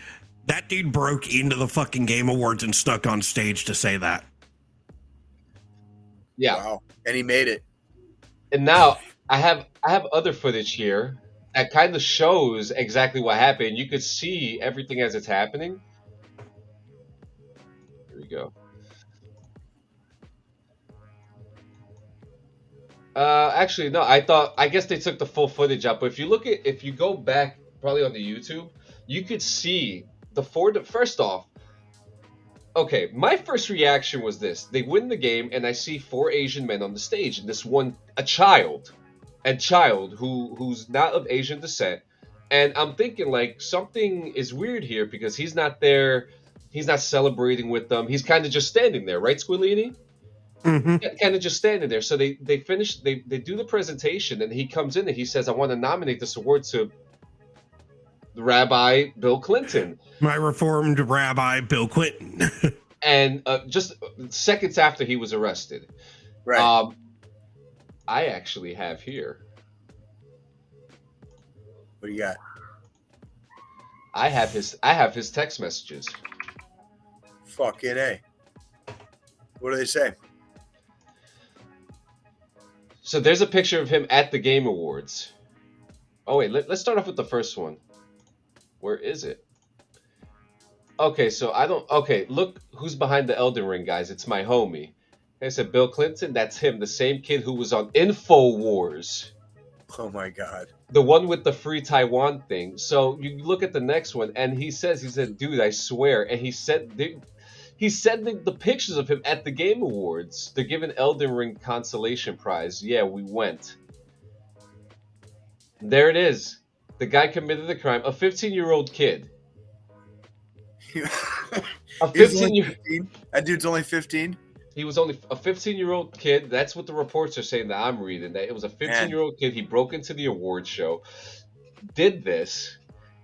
That dude broke into the fucking Game Awards and stuck on stage to say that. Yeah. Wow. And he made it. And now I have other footage here that kind of shows exactly what happened. You could see everything as it's happening. Here we go. Actually, no. I guess they took the full footage out. But if you go back, probably on the YouTube, you could see first off. Okay, my first reaction was this: they win the game, and I see 4 Asian men on the stage, and this one, a child who's not of Asian descent, and I'm thinking like something is weird here because he's not there, he's not celebrating with them, he's kind of just standing there, right, Squillini? Mm-hmm. Kind of just standing there. So they finish, they do the presentation, and he comes in and he says, "I want to nominate this award to Rabbi Bill Clinton." My Reformed Rabbi Bill Clinton. And just seconds after he was arrested. Right. I actually have here. What do you got? I have his text messages. Fucking A. What do they say? So there's a picture of him at the Game Awards. Oh wait, let's start off with the first one. Where is it? Okay, so okay, look who's behind the Elden Ring, guys. It's my homie. I said Bill Clinton, that's him, the same kid who was on InfoWars. Oh my god. The one with the free Taiwan thing. So you look at the next one, and he said, dude, I swear. And he said, He's sending the pictures of him at the Game Awards. They're giving Elden Ring consolation prize. Yeah, we went. There it is. The guy committed the crime. A 15-year-old kid. A He's only 15-year. 15. That dude's only 15. He was only a 15-year-old kid. That's what the reports are saying that I'm reading. That it was a 15-year-old kid. He broke into the award show, did this,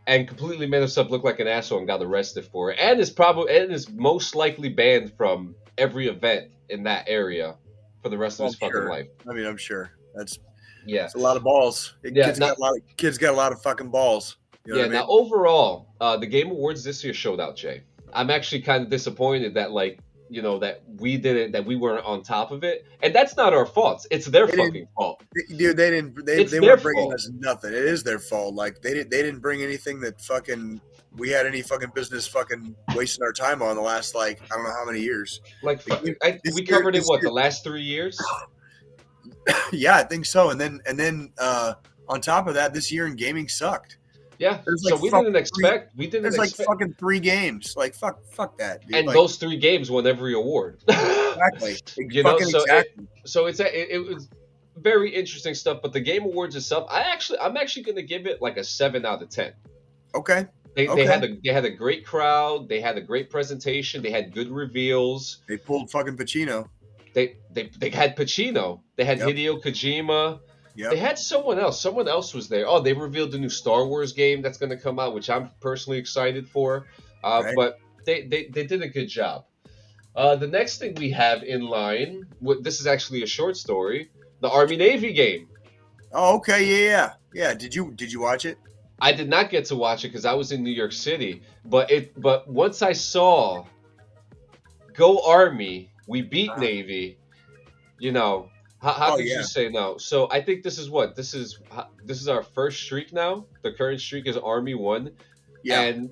and completely made himself look like an asshole and got arrested for it. And is most likely banned from every event in that area for the rest of his fucking life. I mean, I'm sure that's Yeah. a lot of balls. Yeah, Kids got a lot of fucking balls. You know Yeah. what I mean? Now overall, the Game Awards this year showed out, Jay. I'm actually kind of disappointed that that we weren't on top of it, and that's not our fault. It's their fucking fault. Dude, they It's they their weren't bringing fault. us nothing. It is their fault. Like they didn't bring anything that fucking we had any fucking business fucking wasting our time on the last I don't know how many years. Like This we year- covered it this what year- the last 3 years. Yeah, I think so. And then on top of that, this year in gaming sucked. Yeah, There's so like we fucking didn't expect. We didn't There's like expect. fucking 3 games. Like fuck that, dude. And Like, those 3 games won every award. exactly. You know, Fucking so exactly. it was very interesting stuff. But the Game Awards itself, I'm actually going to give it like a 7 out of 10. Okay. They Okay. had a great crowd. They had a great presentation. They had good reveals. They pulled fucking Pacino. They had Pacino. They had Yep. Hideo Kojima. Yep. They had someone else. Someone else was there. Oh, they revealed the new Star Wars game that's going to come out, which I'm personally excited for. Right. But they did a good job. The next thing we have in line, this is actually a short story, the Army Navy game. Oh, okay, yeah. Did you watch it? I did not get to watch it because I was in New York City. But once I saw Go Army, we beat Navy, how Oh, could yeah. you say no? So I think this is our first streak now. The current streak is Army 1. Yeah. And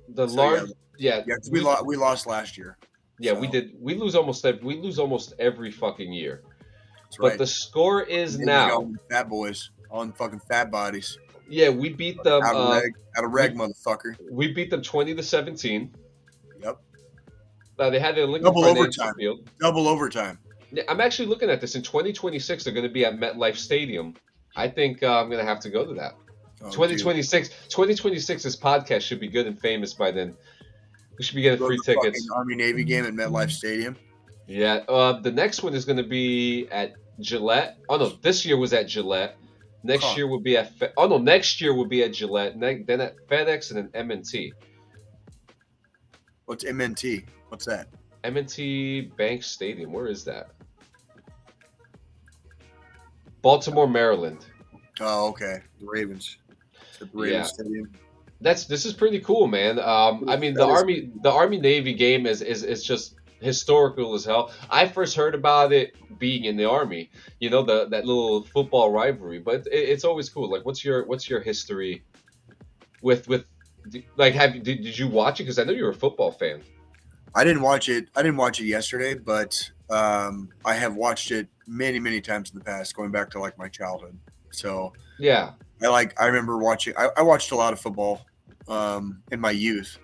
the So, large Yeah, 'cause we lost last year. Yeah, So, we did. We lose almost every fucking year. That's But right. the score is Then you now. go with fat boys on fucking fat bodies. Yeah, we beat them. Out of reg, motherfucker. We beat them 20-17. Yep. They had the Lincoln Double Financial overtime. Field. Double overtime. Yeah, I'm actually looking at this. In 2026, they're going to be at MetLife Stadium. I think I'm going to have to go to that. Oh, 2026, this podcast should be good and famous by then. We should be getting dude. free Go to the tickets. fucking Army Navy game at MetLife Stadium. Yeah. The next one is going to be at Gillette. Oh no, this year was at Gillette. Next Huh. year will be at. Next year will be at Gillette. Then at FedEx and then M&T. What's MNT? What's that? M&T Bank Stadium. Where is that? Baltimore, Maryland. Oh, okay. The Ravens. It's at the Ravens Yeah. Stadium. This is pretty cool, man. I mean, That the Army Navy game is just historical as hell. I first heard about it being in the Army. That little football rivalry. But it's always cool. Like, what's your history with like? Did you watch it? Because I know you're a football fan. I didn't watch it. I didn't watch it yesterday, but I have watched it many, many times in the past, going back to like my childhood. So Yeah. I remember watching. I watched a lot of football in my youth,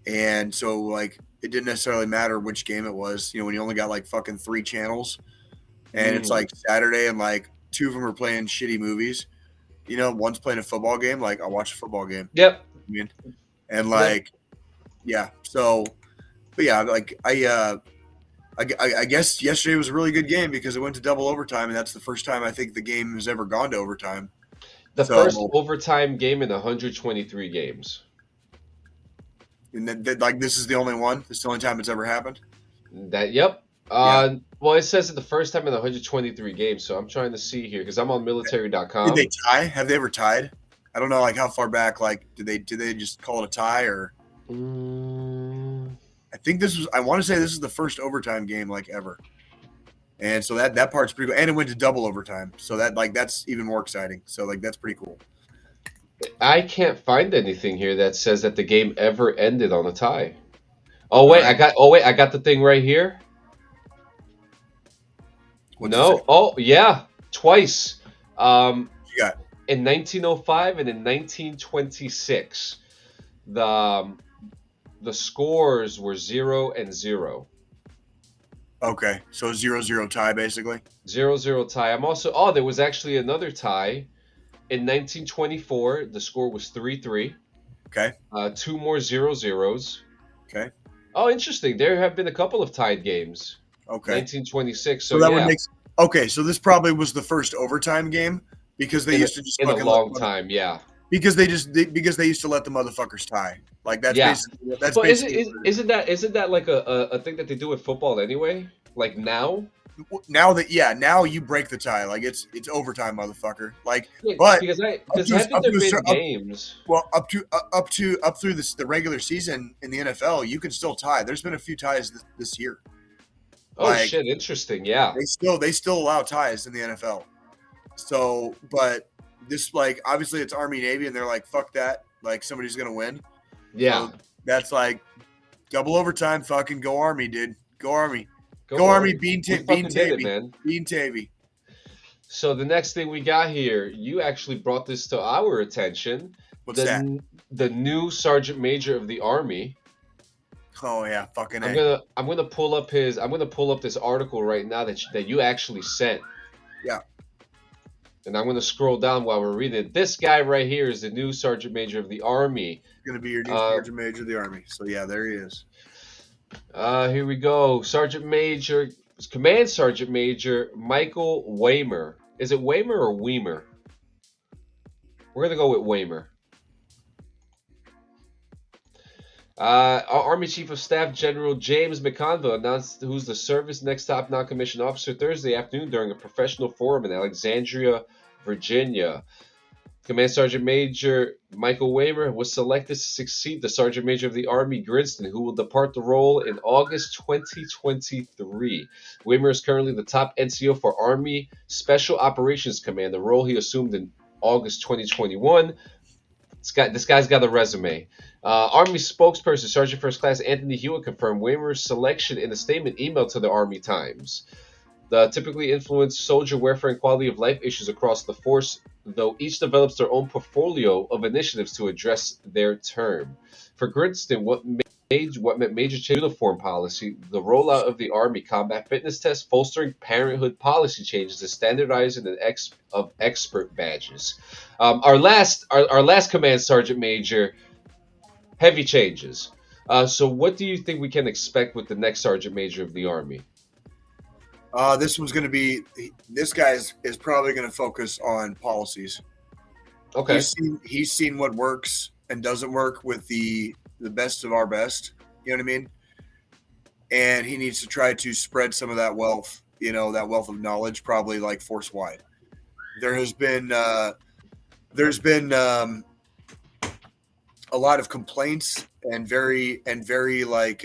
and so like it didn't necessarily matter which game it was. When you only got like fucking 3 channels, and it's like Saturday, and like 2 of them are playing shitty movies. One's playing a football game. Like I watch a football game. Yep. And like, yeah. So, but yeah, like I guess yesterday was a really good game because it went to double overtime, and that's the first time I think the game has ever gone to overtime. The So- first overtime game in 123 games. And that like this is the only one. This is the only time it's ever happened. Yep. Well, it says it the first time in 123 games, so I'm trying to see here because I'm on military.com. Did they tie? Have they ever tied? I don't know, like how far back. Like, did they just call it a tie or? I think this was. I want to say this is the first overtime game like ever. And so that part's pretty cool. And it went to double overtime, so that's even more exciting. So like that's pretty cool. I can't find anything here that says that the game ever ended on a tie. Oh wait, I got the thing right here. What's No. it say? Oh yeah, twice. You got In 1905 and in 1926, the the scores were 0-0. Okay, so 0-0 tie basically. 0-0 tie. I'm also. Oh, there was actually another tie in 1924. The score was 3-3. Okay. Two more 0-0s. Okay. Oh, interesting. There have been a couple of tied games. Okay. 1926. So So that yeah, would make. Okay, so this probably was the first overtime game because they used to just in a fucking long time. Yeah. because they used to let the motherfuckers tie. Like that's Yeah. basically that's But basically isn't that like a thing that they do with football anyway? Like now? now you break the tie. Like it's overtime, motherfucker. Like Yeah, but because haven't there been games? up through the regular season in the NFL, you can still tie. There's been a few ties this year. Oh Like shit, interesting. Yeah. they still allow ties in the NFL. So, but this like obviously it's Army Navy, and they're like fuck that. Like somebody's gonna win. Yeah. So that's like double overtime. Fucking go Army, dude. Go Army. Go on. Army. Bean We fucking did it, Tavy. man. Bean Tavy. So the next thing we got here, you actually brought this to our attention. What's that? The new Sergeant Major of the Army. Oh yeah, fucking I'm A. gonna pull up this article right now that you actually sent. Yeah. And I'm gonna scroll down while we're reading it. This guy right here is the new Sergeant Major of the Army. Going to be your new Sergeant Major of the Army. So yeah, there he is. Here we go. Command Sergeant Major Michael Waymer. Is it Waymer or Weimer? We're gonna go with Waymer. Our Army Chief of Staff General James McConville announced who's the service next top non-commissioned officer Thursday afternoon during a professional forum in Alexandria, Virginia. Command Sergeant Major Michael Waymer was selected to succeed the Sergeant Major of the Army Grinston, who will depart the role in August 2023. Waymer is currently the top NCO for Army Special Operations Command, the role he assumed in August 2021. This guy's got a resume. Army spokesperson Sergeant First Class Anthony Hewitt confirmed Waymer's selection in a statement emailed to the Army Times. The typically influence soldier welfare and quality of life issues across the force, though each develops their own portfolio of initiatives to address their term. For Grinston, what meant major change uniform policy, the rollout of the Army combat fitness test, fostering parenthood policy changes, and standardizing of expert badges. Our last command sergeant major, heavy changes. So what do you think we can expect with the next sergeant major of the Army? This one's going to be. This guy is probably going to focus on policies. Okay. He's seen what works and doesn't work with the best of our best. You know what I mean? And he needs to try to spread some of that wealth. You know, that wealth of knowledge, probably like force wide. There's been a lot of complaints and very like.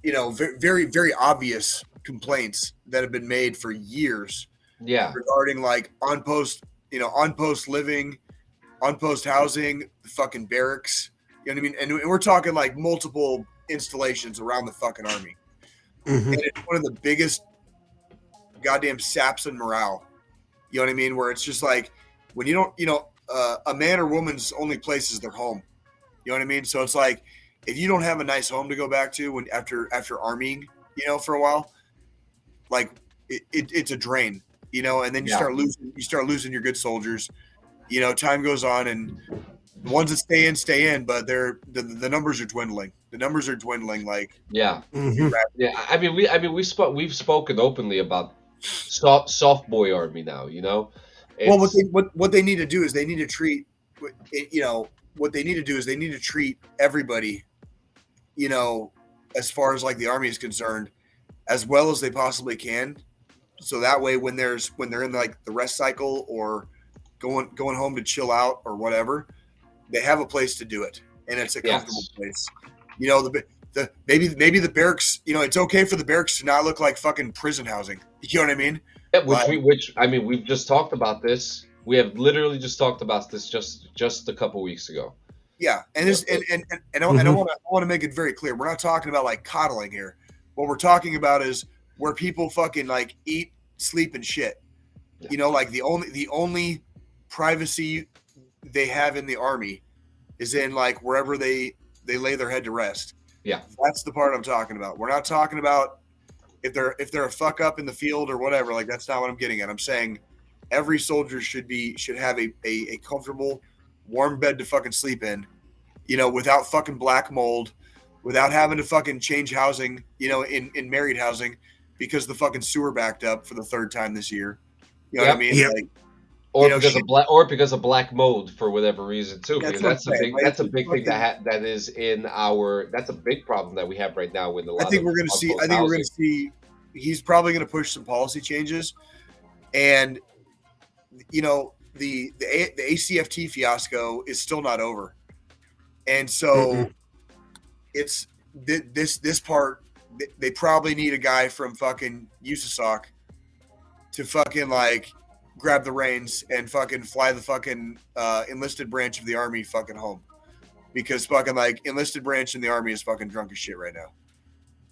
Very, very obvious complaints that have been made for years. Yeah. Regarding like on post living, on post housing, fucking barracks. You know what I mean? And we're talking like multiple installations around the fucking Army. Mm-hmm. And it's one of the biggest goddamn saps in morale. You know what I mean? Where it's just like when you don't, a man or woman's only place is their home. You know what I mean? So it's like, if you don't have a nice home to go back to when after armying, for a while, like it's a drain, and then you start losing your good soldiers. Time goes on, and the ones that stay in, but the numbers are dwindling. The numbers are dwindling. Like Mm-hmm. Yeah. I mean, we've spoken openly about soft boy Army now. Well, what they need to do is they need to treat, what they need to do is they need to treat everybody, as far as like the Army is concerned, as well as they possibly can. So that way, when they're in like the rest cycle or going home to chill out or whatever, they have a place to do it, and it's a comfortable place. Maybe the barracks. It's okay for the barracks to not look like fucking prison housing. You know what I mean? Yeah, we've just talked about this. We have literally just talked about this just a couple weeks ago. Yeah, and I want to make it very clear. We're not talking about like coddling here. What we're talking about is where people fucking like eat, sleep, and shit. Yeah. Like the only privacy they have in the Army is in like wherever they lay their head to rest. Yeah. That's the part I'm talking about. We're not talking about if they're a fuck up in the field or whatever. Like that's not what I'm getting at. I'm saying every soldier should have a comfortable, warm bed to fucking sleep in, without fucking black mold, without having to fucking change housing, in married housing because the fucking sewer backed up for the third time this year. You know what I mean? Yep. Like, Or because of black mold for whatever reason too. Because that's a big thing that is in our. That's a big problem that we have right now with a lot. I think we're going to see. He's probably going to push some policy changes, and the ACFT fiasco is still not over, and so it's this part. They probably need a guy from fucking USASOC to fucking like grab the reins and fucking fly the fucking enlisted branch of the Army fucking home, because fucking like enlisted branch in the Army is fucking drunk as shit right now.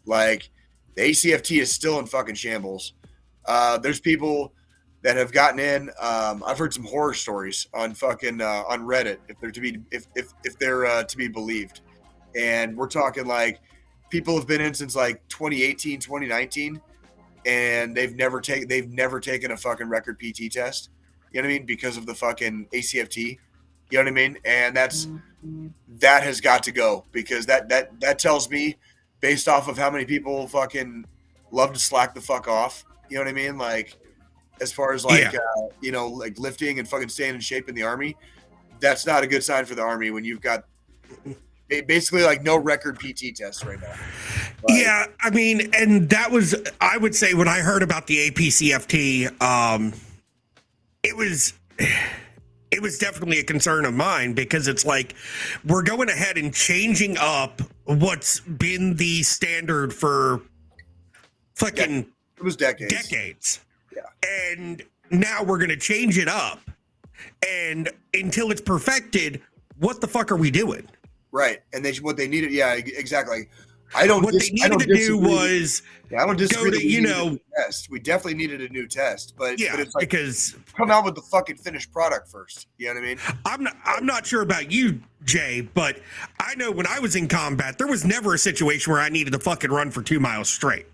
Like the ACFT is still in fucking shambles. There's people that have gotten in. I've heard some horror stories on fucking on Reddit if they're to be believed, and we're talking like people have been in since like 2018, 2019. And they've never taken a fucking record PT test. You know what I mean? Because of the fucking ACFT. You know what I mean? And that has got to go, because that tells me, based off of how many people fucking love to slack the fuck off. You know what I mean? Like, as far as like like lifting and fucking staying in shape in the Army, that's not a good sign for the Army when you've got basically like no record PT tests right now. Yeah, I mean, and that was, I would say, when I heard about the APCFT, it was definitely a concern of mine, because it's like we're going ahead and changing up what's been the standard for fucking it was decades. Yeah. And now we're going to change it up, and until it's perfected, what the fuck are we doing? Right. And what they needed, yeah, exactly. What they needed to do was I don't disagree. Go to, test. We definitely needed a new test, but it's like, because come out with the fucking finished product first. You know what I mean? I'm not sure about you, Jay, but I know when I was in combat, there was never a situation where I needed to fucking run for 2 miles straight.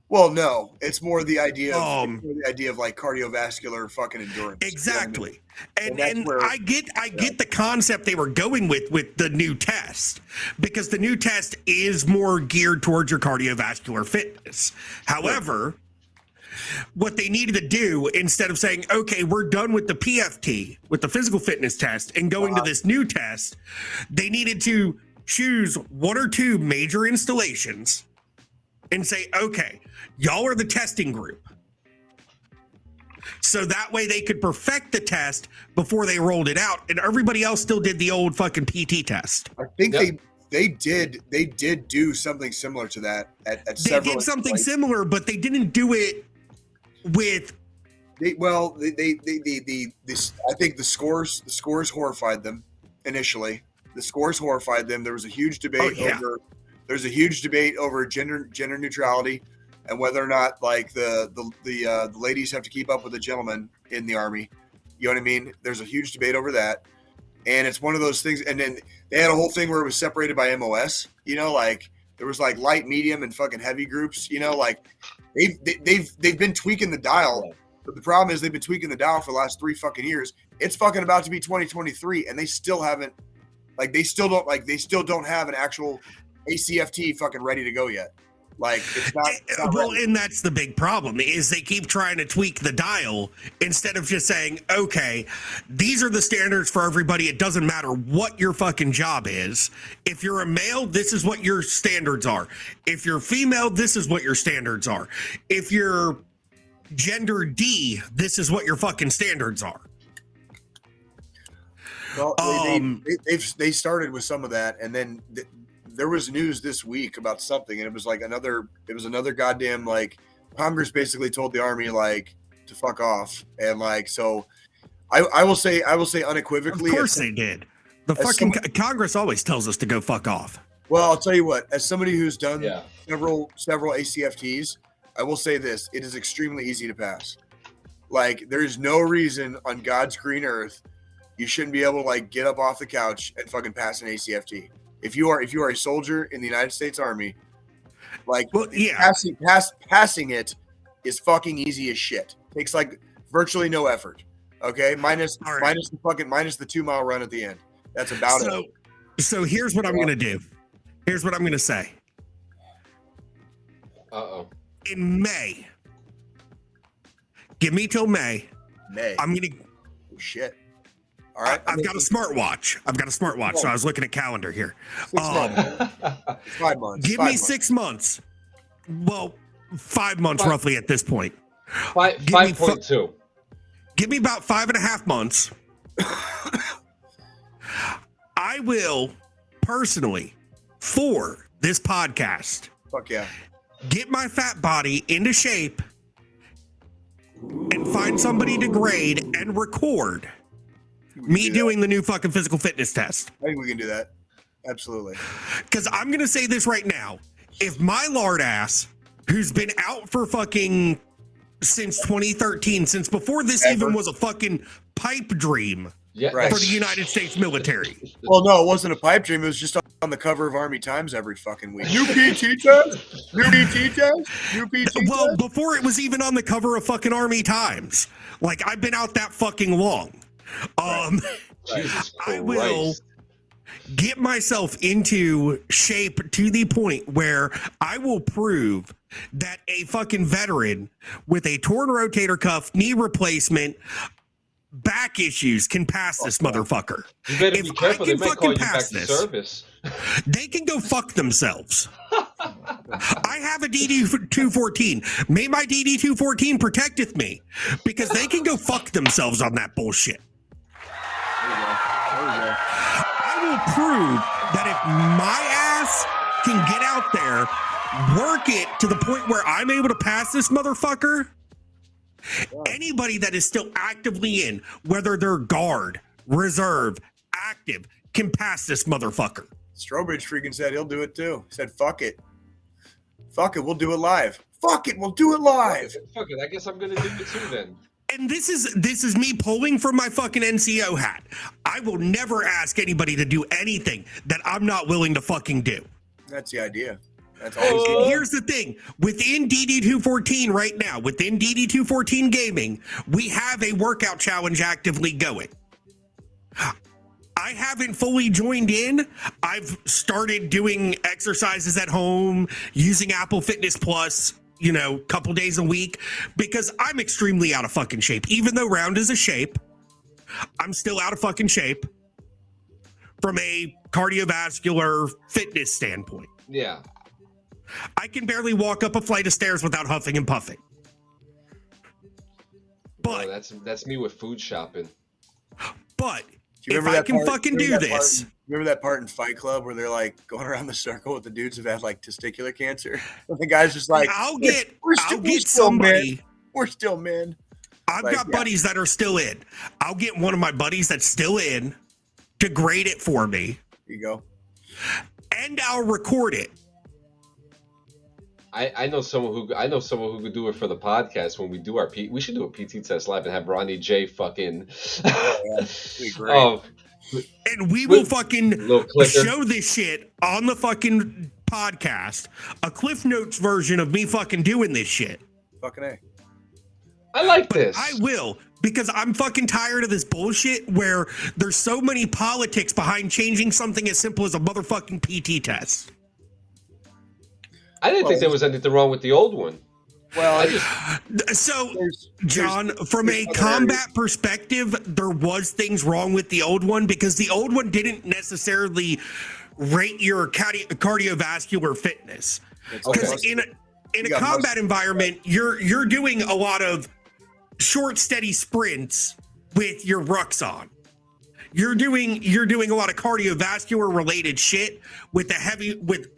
Well, no, it's more the idea of like cardiovascular fucking endurance. Exactly. You know what I mean? And I get the concept they were going with the new test, because the new test is more geared towards your cardiovascular fitness. However, what they needed to do, instead of saying, okay, we're done with the PFT, with the physical fitness test, and going to this new test, they needed to choose one or two major installations and say, okay, y'all are the testing group. So that way they could perfect the test before they rolled it out, and everybody else still did the old fucking PT test. I think they did do something similar to that at several. They did something similar, but they didn't do it with. I think the scores horrified them initially. The scores horrified them. There was a huge debate over. There's a huge debate over gender neutrality, and whether or not like the ladies have to keep up with the gentlemen in the Army. You know what I mean? There's a huge debate over that, and it's one of those things. And then they had a whole thing where it was separated by MOS. You know, like there was like light, medium, and fucking heavy groups. You know, like they've been tweaking the dial. But the problem is they've been tweaking the dial for the last 3 fucking years. It's fucking about to be 2023, and they still haven't. Like they still don't have an actual ACFT fucking ready to go yet. Like it's not well, ready. and that's the big problem, is they keep trying to tweak the dial instead of just saying, okay, these are the standards for everybody. It doesn't matter what your fucking job is. If you're a male, this is what your standards are. If you're female, this is what your standards are. If you're gender D, this is what your fucking standards are. Well, they started with some of that, and then there was news this week about something, and it was another goddamn, like, Congress basically told the Army like to fuck off, and like, so I will say unequivocally, of course they did. The fucking Congress always tells us to go fuck off. Well, I'll tell you what, as somebody who's done several ACFTs, I will say this: it is extremely easy to pass. Like, there is no reason on God's green earth you shouldn't be able to like get up off the couch and fucking pass an ACFT. If you are a soldier in the United States Army, like passing it is fucking easy as shit. Takes like virtually no effort. Okay, minus the 2 mile run at the end. That's about it. So here's what I'm gonna do. Here's what I'm gonna say. In May, give me till May. I'm gonna. Oh, shit. All right. I've got a smartwatch. So I was looking at calendar here. 5 months. Give me 6 months. Well, 5 months roughly at this point. 5.2. Give me about 5.5 months. I will personally, for this podcast, fuck yeah, get my fat body into shape and find somebody to grade and record me doing the new fucking physical fitness test. I think we can do that. Absolutely. Because I'm going to say this right now. If my lard ass, who's been out for fucking since 2013, since before this even was a fucking pipe dream for the United States military. Well, no, it wasn't a pipe dream. It was just on the cover of Army Times every fucking week. New PT test? New PT test? New PT test? Well, before it was even on the cover of fucking Army Times. Like, I've been out that fucking long. Jesus I will get myself into shape to the point where I will prove that a fucking veteran with a torn rotator cuff, knee replacement, back issues can pass this motherfucker. You better be careful. They might call you back to service. They can go fuck themselves. I have a DD-214. May my DD-214 protecteth me, because they can go fuck themselves on that bullshit. I will prove that if my ass can get out there, work it to the point where I'm able to pass this motherfucker, anybody that is still actively in, whether they're guard, reserve, active, can pass this motherfucker. Strobridge freaking said he'll do it too. He said, fuck it. Fuck it, we'll do it live. Fuck it, we'll do it live. Fuck it, I guess I'm going to do it too then. And this is me pulling from my fucking NCO hat. I will never ask anybody to do anything that I'm not willing to fucking do. That's the idea. That's always Here's the thing. Within DD-214 right now, within DD-214 Gaming, we have a workout challenge actively going. I haven't fully joined in. I've started doing exercises at home, using Apple Fitness Plus, you know, a couple days a week, because I'm extremely out of fucking shape. Even though round is a shape, I'm still out of fucking shape from a cardiovascular fitness standpoint. Yeah. I can barely walk up a flight of stairs without huffing and puffing. But that's me with food shopping. But if I can fucking do this. Remember that part in Fight Club where they're like going around the circle with the dudes who've had like testicular cancer? The guy's just like, I'll get somebody. Men. We're still men. I've got buddies that are still in. I'll get one of my buddies that's still in to grade it for me. There you go. And I'll record it. I know someone who could do it for the podcast when we do our we should do a PT test live and have Ronnie J fucking and we will fucking show this shit on the fucking podcast, a Cliff Notes version of me fucking doing this shit. Fucking A. I like this. I will, because I'm fucking tired of this bullshit where there's so many politics behind changing something as simple as a motherfucking PT test. I didn't think there was anything wrong with the old one. Well, John, from a combat perspective, there was things wrong with the old one because the old one didn't necessarily rate your cardiovascular fitness. Because in a combat environment, you're doing a lot of short, steady sprints with your rucks on. You're doing a lot of cardiovascular related shit with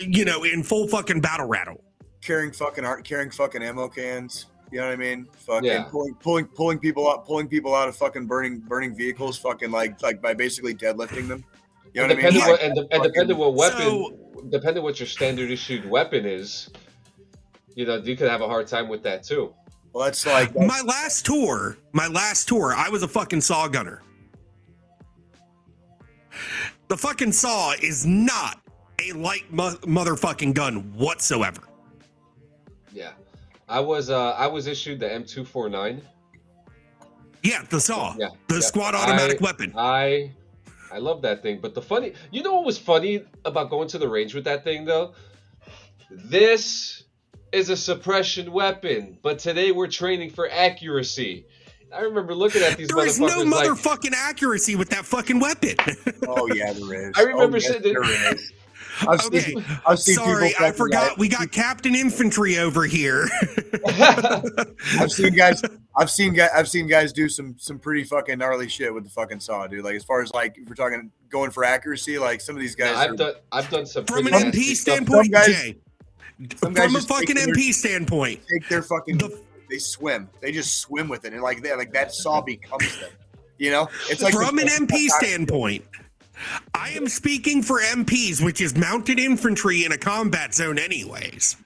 in full fucking battle rattle. Carrying fucking ammo cans. You know what I mean? Fucking pulling people out of fucking burning vehicles. Fucking like by basically deadlifting them. You know what I mean? Depending what weapon, depending what your standard issued weapon is, you could have a hard time with that too. Well, that's my last tour. I was a fucking saw gunner. The fucking saw is not a light motherfucking gun whatsoever. Yeah, I was issued the M249. Yeah, the saw. Yeah, The yep. squad automatic weapon. I love that thing. But you know what was funny about going to the range with that thing though? This is a suppression weapon, but today we're training for accuracy. I remember looking at these There is no motherfuckers like, motherfucking accuracy with that fucking weapon. Oh yeah, there is. I remember yes, sitting there is. Okay, I've seen sorry, people I forgot. that. We got Captain Infantry over here. I've seen guys do some pretty fucking gnarly shit with the fucking saw, dude. Like as far as like if we're talking going for accuracy, like some of these guys. I've done some From pretty an MP nasty stuff. standpoint, Jay. Some guys From a just fucking MP standpoint, take their fucking they swim. They just swim with it, and like that saw becomes them. You know, it's like from an MP standpoint. I am speaking for MPs, which is mounted infantry in a combat zone anyways.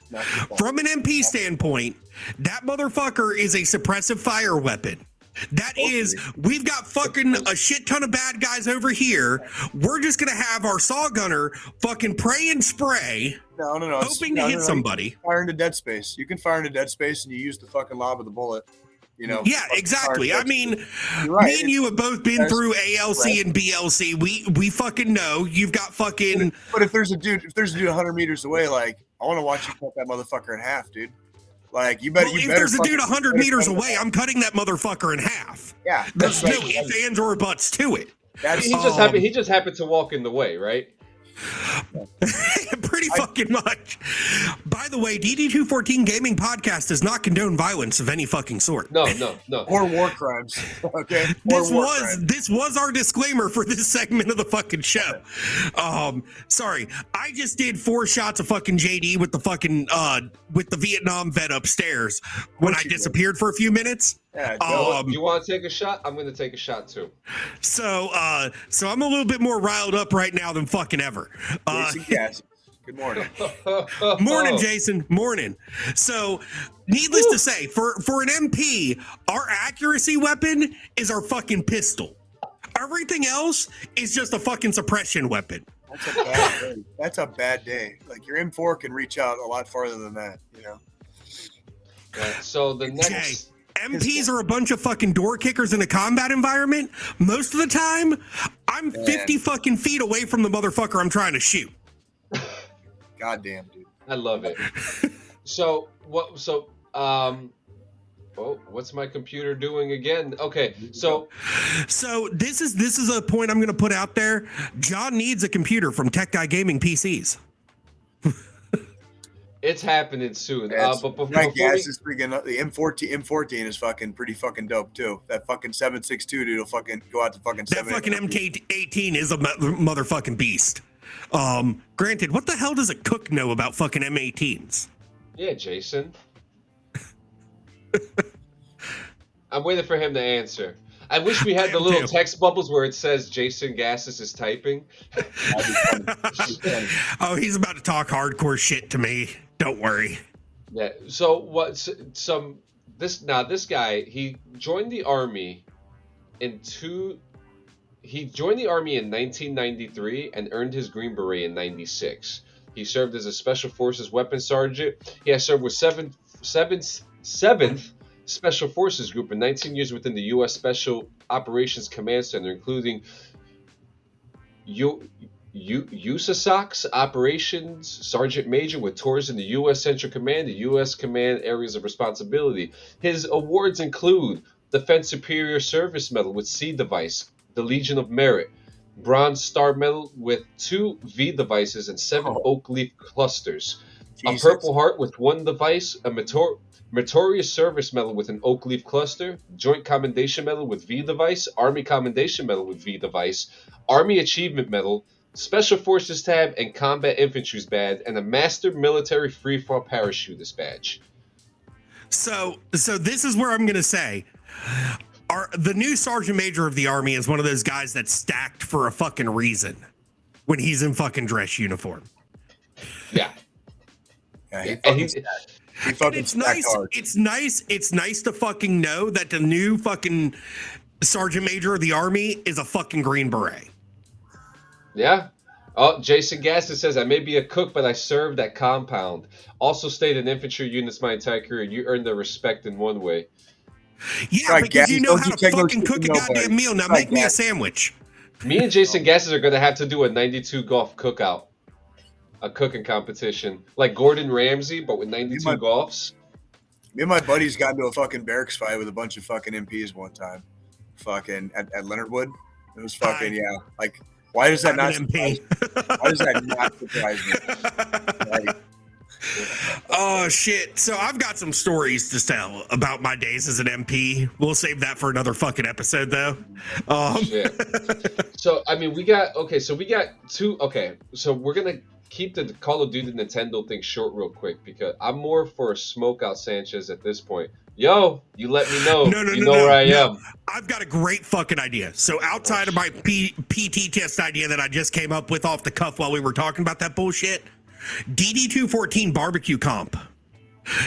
From an MP standpoint, that motherfucker is a suppressive fire weapon. That is, we've got fucking a shit ton of bad guys over here. We're just going to have our saw gunner fucking pray and spray, hoping to hit somebody. You can fire into dead space. You can fire into dead space and you use the fucking lob of the bullet. You know, yeah, exactly. I mean, right. Me and you have both been through ALC and BLC. We fucking know. You've got fucking. But if there's a dude 100 meters away, like I want to watch you cut that motherfucker in half, dude. Like you better. Well, if there's a dude 100 meters away, I'm cutting that motherfucker in half. Yeah, there's no ifs, ands, or buts to it. He just happened to walk in the way, right? Pretty fucking much. By the way, DD214 Gaming Podcast does not condone violence of any fucking sort. No. Or war crimes. Okay. This was our disclaimer for this segment of the fucking show. Sorry, I just did 4 shots of fucking JD with the fucking with the Vietnam vet upstairs when I disappeared for a few minutes. Yeah, you want to take a shot? I'm going to take a shot too. So I'm a little bit more riled up right now than fucking ever. Good morning. Morning, Jason. Morning. So, needless to say, for an MP, our accuracy weapon is our fucking pistol. Everything else is just a fucking suppression weapon. That's a bad day. That's a bad day. Like your M4 can reach out a lot farther than that, you know. So the next. Jay, MPs are a bunch of fucking door kickers in a combat environment. Most of the time, I'm 50 fucking feet away from the motherfucker I'm trying to shoot. Goddamn, dude. I love it. What's my computer doing again? Okay, so this is a point I'm going to put out there. John needs a computer from Tech Guy Gaming PCs. It's happening soon. But before is freaking the M14 is fucking pretty fucking dope too. That fucking 7.62 dude will fucking go out to fucking. That fucking MK18 is a motherfucking beast. Granted, what the hell does a cook know about fucking M18s? Yeah, Jason. I'm waiting for him to answer. I wish we had the little text bubbles where it says Jason Gassis is typing. Oh, he's about to talk hardcore shit to me. Don't worry. Yeah. So this guy, he joined the army in 1993 and earned his Green Beret in 96. He served as a Special Forces weapons sergeant. He has served with 7th Special Forces Group in 19 years within the U.S. Special Operations Command Center, including USASOC's Operations Sergeant Major with tours in the U.S. Central Command, the U.S. Command Areas of Responsibility. His awards include Defense Superior Service Medal with C device, the Legion of Merit, Bronze Star Medal with 2 V devices and 7 oak leaf clusters, Jesus. A Purple Heart with 1 device, a Meritorious Service Medal with an oak leaf cluster, Joint Commendation Medal with V device, Army Commendation Medal with V device, Army Achievement Medal, Special Forces tab and Combat Infantry's badge, and a Master Military Freefall Parachutist badge. So this is where I'm going to say, the new Sergeant Major of the Army is one of those guys that's stacked for a fucking reason when he's in fucking dress uniform. Yeah. It's nice. Hard. It's nice to fucking know that the new fucking Sergeant Major of the Army is a fucking Green Beret. Yeah. Oh, Jason Gaston says, I may be a cook, but I served at compound. Also stayed in infantry units my entire career. You earned their respect in one way. Yeah, Right, because you Gaz, know don't how you to take no fucking shit cook from a nobody. goddamn meal. Now Right, make me a Gaz. sandwich. Me and Jason Gaston are going to have to do a 92 golf cookout. A cooking competition. Like Gordon Ramsay, but with 92 golfs. Me and my buddies got into a fucking barracks fight with a bunch of fucking MPs one time. Fucking at Leonard Wood. It was fucking, Hi. yeah. Like, why does that I'm not an surprise MP. me? Why does that not surprise me? Like, Oh shit! So I've got some stories to tell about my days as an MP. We'll save that for another fucking episode, though. Shit. So I mean, we got two. Okay, so we're gonna keep the Call of Duty Nintendo thing short, real quick, because I'm more for a Smokeout Sanchez at this point. Yo, you let me know. No, You know where I am. I've got a great fucking idea. So outside of my PT test idea that I just came up with off the cuff while we were talking about that bullshit, DD214 barbecue comp,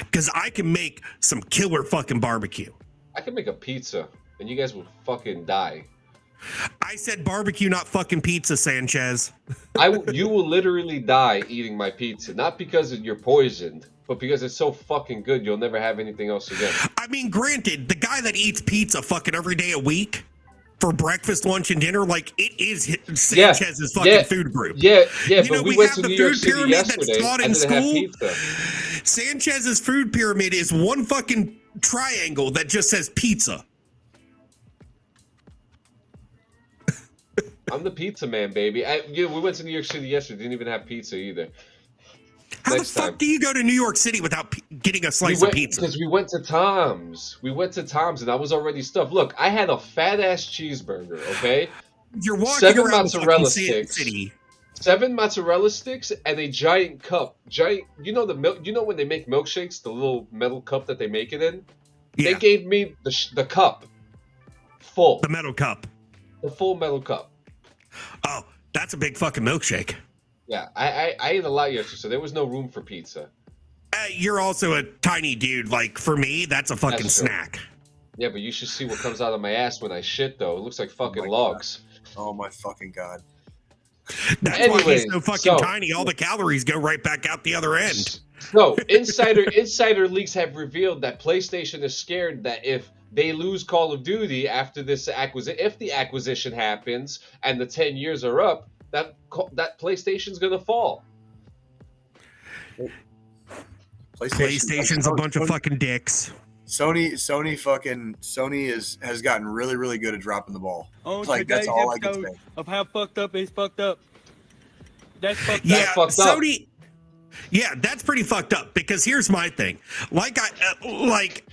because I can make some killer fucking barbecue. I can make a pizza, and you guys will fucking die. I said barbecue, not fucking pizza, Sanchez. You will literally die eating my pizza, not because you're poisoned, but because it's so fucking good you'll never have anything else again. I mean, granted, the guy that eats pizza fucking every day a week for breakfast, lunch, and dinner, like, it is Sanchez's fucking food group. Yeah, You but know, we we went have to the New York food City pyramid that's yesterday. taught I in didn't have school. pizza. Sanchez's food pyramid is one fucking triangle that just says pizza. I'm the pizza man, baby. We went to New York City yesterday. Didn't even have pizza either. How Next the fuck time. do you go to New York City without getting a slice of pizza? Because we went to Tom's. We went to Tom's, and I was already stuffed. Look, I had a fat ass cheeseburger. Okay, You're walking 7 around mozzarella the fucking sticks. city. 7 mozzarella sticks and a giant cup. You know the milk. You know when they make milkshakes, the little metal cup that they make it in. Yeah, They gave me the cup full, the metal cup. the full metal cup. Oh, that's a big fucking milkshake. Yeah, I ate a lot yesterday, so there was no room for pizza. You're also a tiny dude. Like, for me, that's a fucking That's true. snack. Yeah, but you should see what comes out of my ass when I shit, though. It looks like fucking my logs. oh my fucking God. That's why Anyways, he's so fucking so- tiny. All the calories go right back out the other end. No, insider leaks have revealed that PlayStation is scared that if they lose Call of Duty after this if the acquisition happens and the 10 years are up, that PlayStation's gonna fall. PlayStation's a bunch of fucking dicks. Sony has gotten really, really good at dropping the ball. Like, that's all I can say. Of how fucked up is fucked up. That's fucked Yeah, That's fucked up. Sony. Yeah, that's pretty fucked up because here's my thing. Like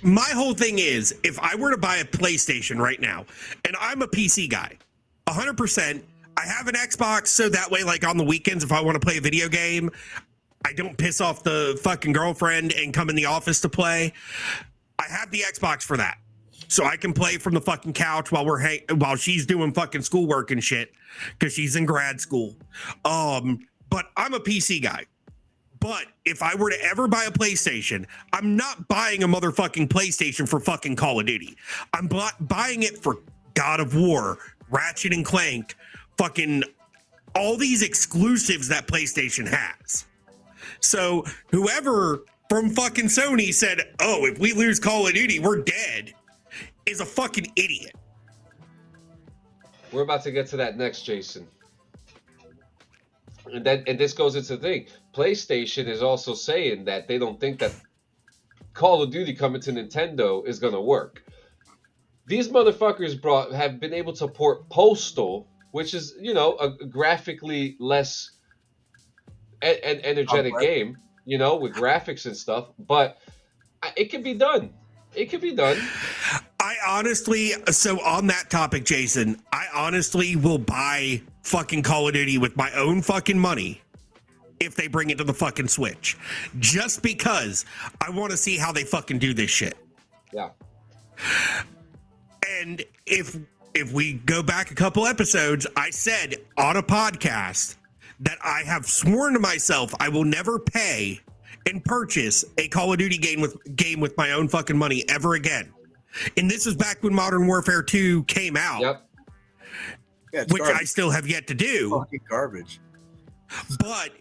my whole thing is, if I were to buy a PlayStation right now, and I'm a PC guy, 100%. I have an Xbox, so that way, like on the weekends, if I want to play a video game, I don't piss off the fucking girlfriend and come in the office to play. I have the Xbox for that, so I can play from the fucking couch while she's doing fucking schoolwork and shit because she's in grad school. But I'm a PC guy. But if I were to ever buy a PlayStation, I'm not buying a motherfucking PlayStation for fucking Call of Duty. I'm buying it for God of War, Ratchet and Clank, fucking all these exclusives that PlayStation has. So whoever from fucking Sony said, oh, if we lose Call of Duty, we're dead, is a fucking idiot. We're about to get to that next, Jason. And this goes into the thing. PlayStation is also saying that they don't think that Call of Duty coming to Nintendo is going to work. These motherfuckers have been able to port Postal, which is, a graphically less energetic game, with graphics and stuff. But it can be done. It can be done. So on that topic, Jason, I honestly will buy fucking Call of Duty with my own fucking money if they bring it to the fucking Switch. Just because I want to see how they fucking do this shit. Yeah. And if we go back a couple episodes, I said on a podcast that I have sworn to myself I will never pay and purchase a Call of Duty game with my own fucking money ever again. And this was back when Modern Warfare 2 came out. Yep. Yeah, it's which I garbage. still have yet to do. Fucking garbage. But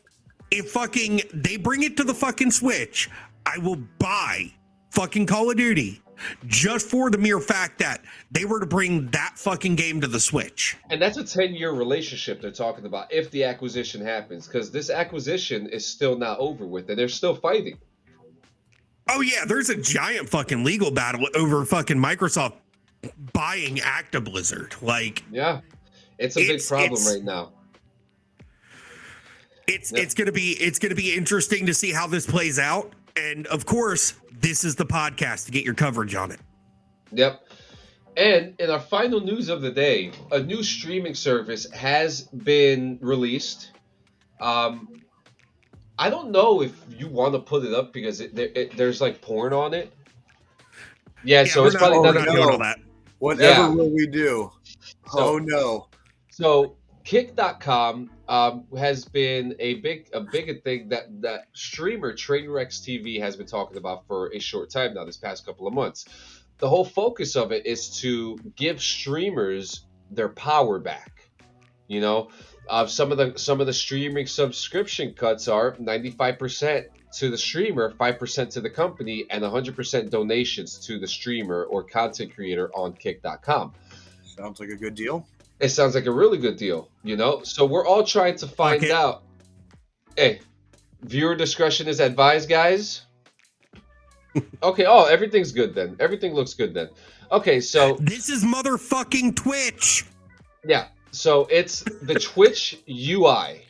if fucking they bring it to the fucking Switch, I will buy fucking Call of Duty just for the mere fact that they were to bring that fucking game to the Switch. And that's a 10-year relationship they're talking about if the acquisition happens, because this acquisition is still not over with, and they're still fighting. Oh yeah, there's a giant fucking legal battle over fucking Microsoft buying Blizzard. Like, Yeah, it's a big problem right now. It's gonna be interesting to see how this plays out. And of course, this is the podcast to get your coverage on it. Yep. And in our final news of the day, a new streaming service has been released. I don't know if you want to put it up because there's like porn on it. Yeah, so it's probably not not doing all that. Whatever will we do? So- Oh no. So Kick.com has been a big thing that streamer Trainwrecks TV has been talking about for a short time now, this past couple of months. The whole focus of it is to give streamers their power back. You know, some of the streaming subscription cuts are 95% to the streamer, 5% to the company, and 100% donations to the streamer or content creator on Kick.com. Sounds like a good deal. It sounds like a really good deal, you know? So we're all trying to find out. Hey, viewer discretion is advised, guys. Okay, everything's good then. Everything looks good then. Okay, so this is motherfucking Twitch. Yeah, so it's the Twitch UI.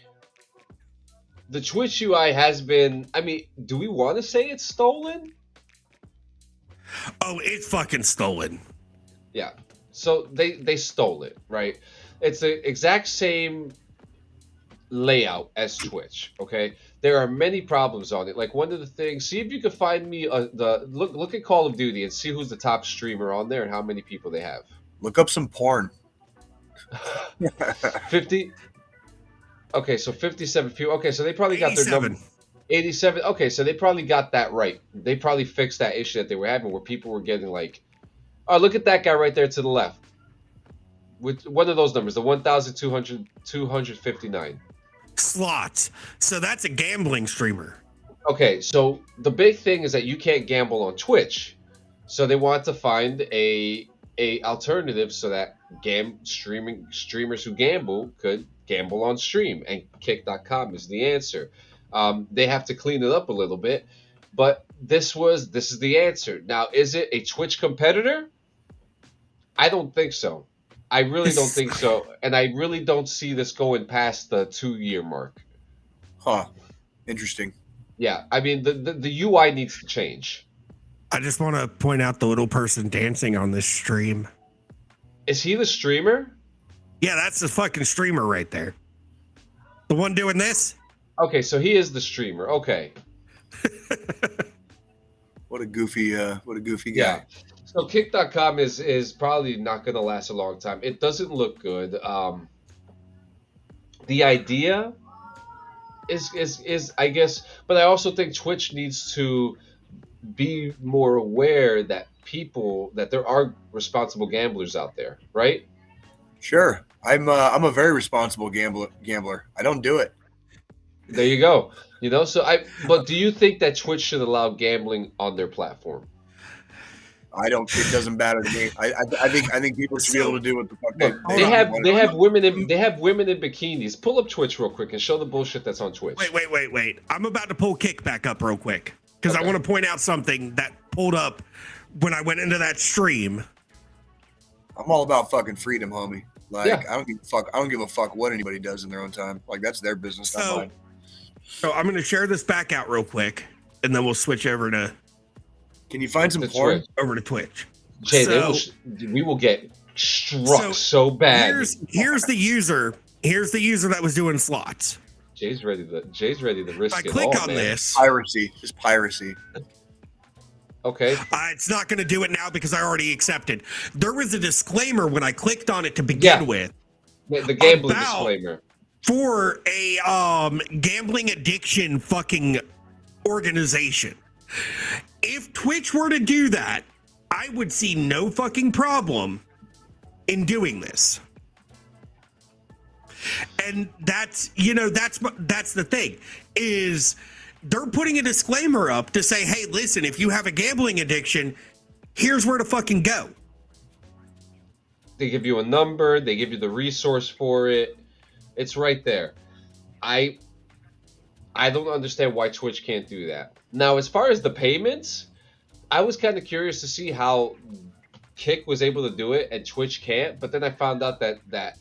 The Twitch UI has been, I mean, do we want to say it's stolen? Oh, it's fucking stolen. Yeah. So they stole it, right? It's the exact same layout as Twitch, okay? There are many problems on it. Like one of the things, see if you can find me look at Call of Duty and see who's the top streamer on there and how many people they have. Look up some porn. 50. Okay, so 57 people. Okay, so they probably got their number. 87. Okay, so they probably got that right. They probably fixed that issue that they were having where people were getting like, oh, look at that guy right there to the left. With one of those numbers, the 1,259 slots. So that's a gambling streamer. Okay, so the big thing is that you can't gamble on Twitch. So they want to find a alternative so that streamers who gamble could gamble on stream, and Kick.com is the answer. They have to clean it up a little bit, but this is the answer. Now, is it a Twitch competitor? I don't think so. I really don't think so, and I really don't see this going past the 2-year mark. Huh. Interesting. Yeah, I mean the UI needs to change. I just want to point out the little person dancing on this stream. Is he the streamer? Yeah, that's the fucking streamer right there. The one doing this? Okay, so he is the streamer. Okay. What a goofy guy. Yeah. So Kick.com is probably not going to last a long time. It doesn't look good. The idea is I guess, but I also think Twitch needs to be more aware that there are responsible gamblers out there, right? Sure. I'm a very responsible gambler. I don't do it. There you go. You know, but do you think that Twitch should allow gambling on their platform? I don't. It doesn't matter to me. I think people should be able to do what the fuck they have women in bikinis. Pull up Twitch real quick and show the bullshit that's on Twitch. Wait. I'm about to pull Kick back up real quick because I want to point out something that pulled up when I went into that stream. I'm all about fucking freedom, homie. Like Yeah. I don't give a fuck what anybody does in their own time. Like that's their business, not mine. So I'm going to share this back out real quick, and then we'll switch over to. Can you find some That's porn? right. Over to Twitch. Jay, we will get struck so bad. Here's the user. Here's the user that was doing slots. Jay's ready to risk If I it click all, on man. this, Piracy. Just piracy. Okay. it's not going to do it now because I already accepted. There was a disclaimer when I clicked on it to begin with. The gambling About- disclaimer. For a gambling addiction fucking organization. If Twitch were to do that, I would see no fucking problem in doing this. And that's the thing is they're putting a disclaimer up to say, hey, listen, if you have a gambling addiction, here's where to fucking go. They give you a number, they give you the resource for it. It's right there. I don't understand why Twitch can't do that. Now, as far as the payments, I was kind of curious to see how Kick was able to do it and Twitch can't, but then I found out that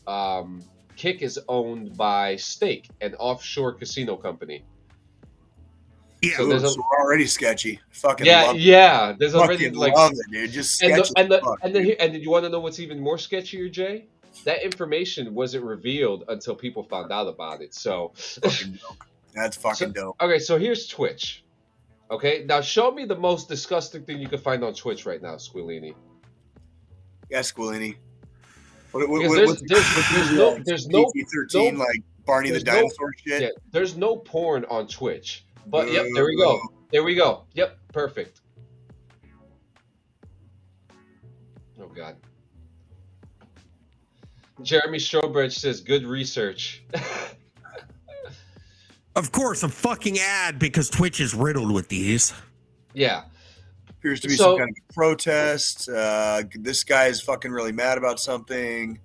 Kick is owned by Stake, an offshore casino company. Yeah, So there's so we're already sketchy. Fucking yeah, love yeah. There's Fucking already like love it, dude. Just sketchy. and dude. then you want to know what's even more sketchier, Jay? That information wasn't revealed until people found out about it. So fucking dope. That's fucking dope. Okay, so here's Twitch. Okay, now show me the most disgusting thing you can find on Twitch right now, Squillini. Yeah, Squillini. There's no PG-13 like Barney the dinosaur shit. Yeah, there's no porn on Twitch. But yep, there we go. There we go. Yep, perfect. Oh God. Jeremy Strobridge says good research. Of course, a fucking ad because Twitch is riddled with these. Yeah. Appears to be some kind of protest. This guy is fucking really mad about something.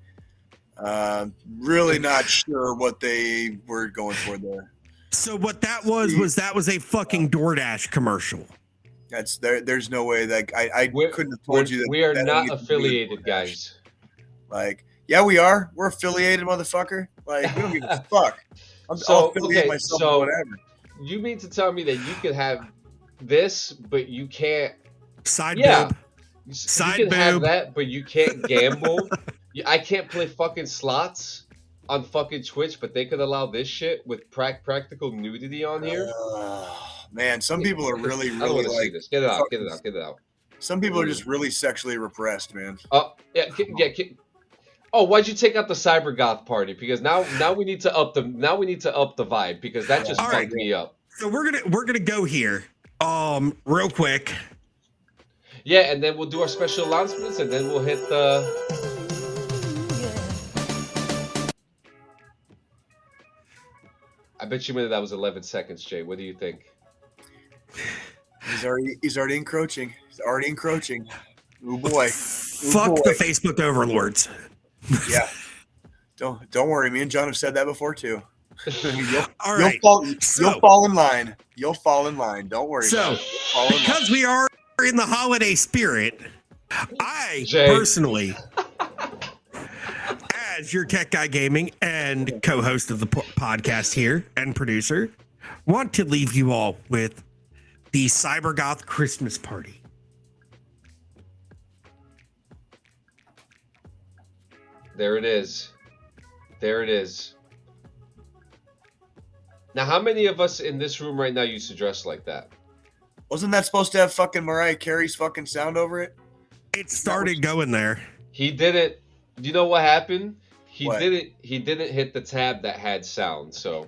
Really not sure what they were going for there. So what that was a fucking DoorDash commercial. That's there. There's no way that I couldn't have told you that we are that not affiliated, guys. Like, yeah, we are. We're affiliated, motherfucker. Like, we don't give a fuck. I'll affiliate myself with whatever. You mean to tell me that you could have this, but you can't side boob? Side you can have that, but you can't gamble. I can't play fucking slots on fucking Twitch, but they could allow this shit with practical nudity on here. Man, some people are really, I don't want to see this. Get it out. Get it out. Get it out. Some people are just really sexually repressed, man. Oh yeah, yeah. Oh, why'd you take out the cyber goth party? Because now we need to up the vibe because that just fucked me up. So we're gonna go here, real quick. Yeah, and then we'll do our special announcements, and then we'll hit the. I bet you minute that was 11 seconds, Jay. What do you think? He's already encroaching. He's already encroaching. Oh boy. Fuck the Facebook overlords. Yeah. Don't worry. Me and John have said that before too. You'll fall in line. You'll fall in line. Don't worry. So because we are in the holiday spirit, personally, as your Tech Guy Gaming and co-host of the podcast here and producer, want to leave you all with the CyberGoth Christmas party. There it is. There it is. Now, how many of us in this room right now used to dress like that? Wasn't that supposed to have fucking Mariah Carey's fucking sound over it? It started going there. He didn't. You know what happened? He didn't hit the tab that had sound. So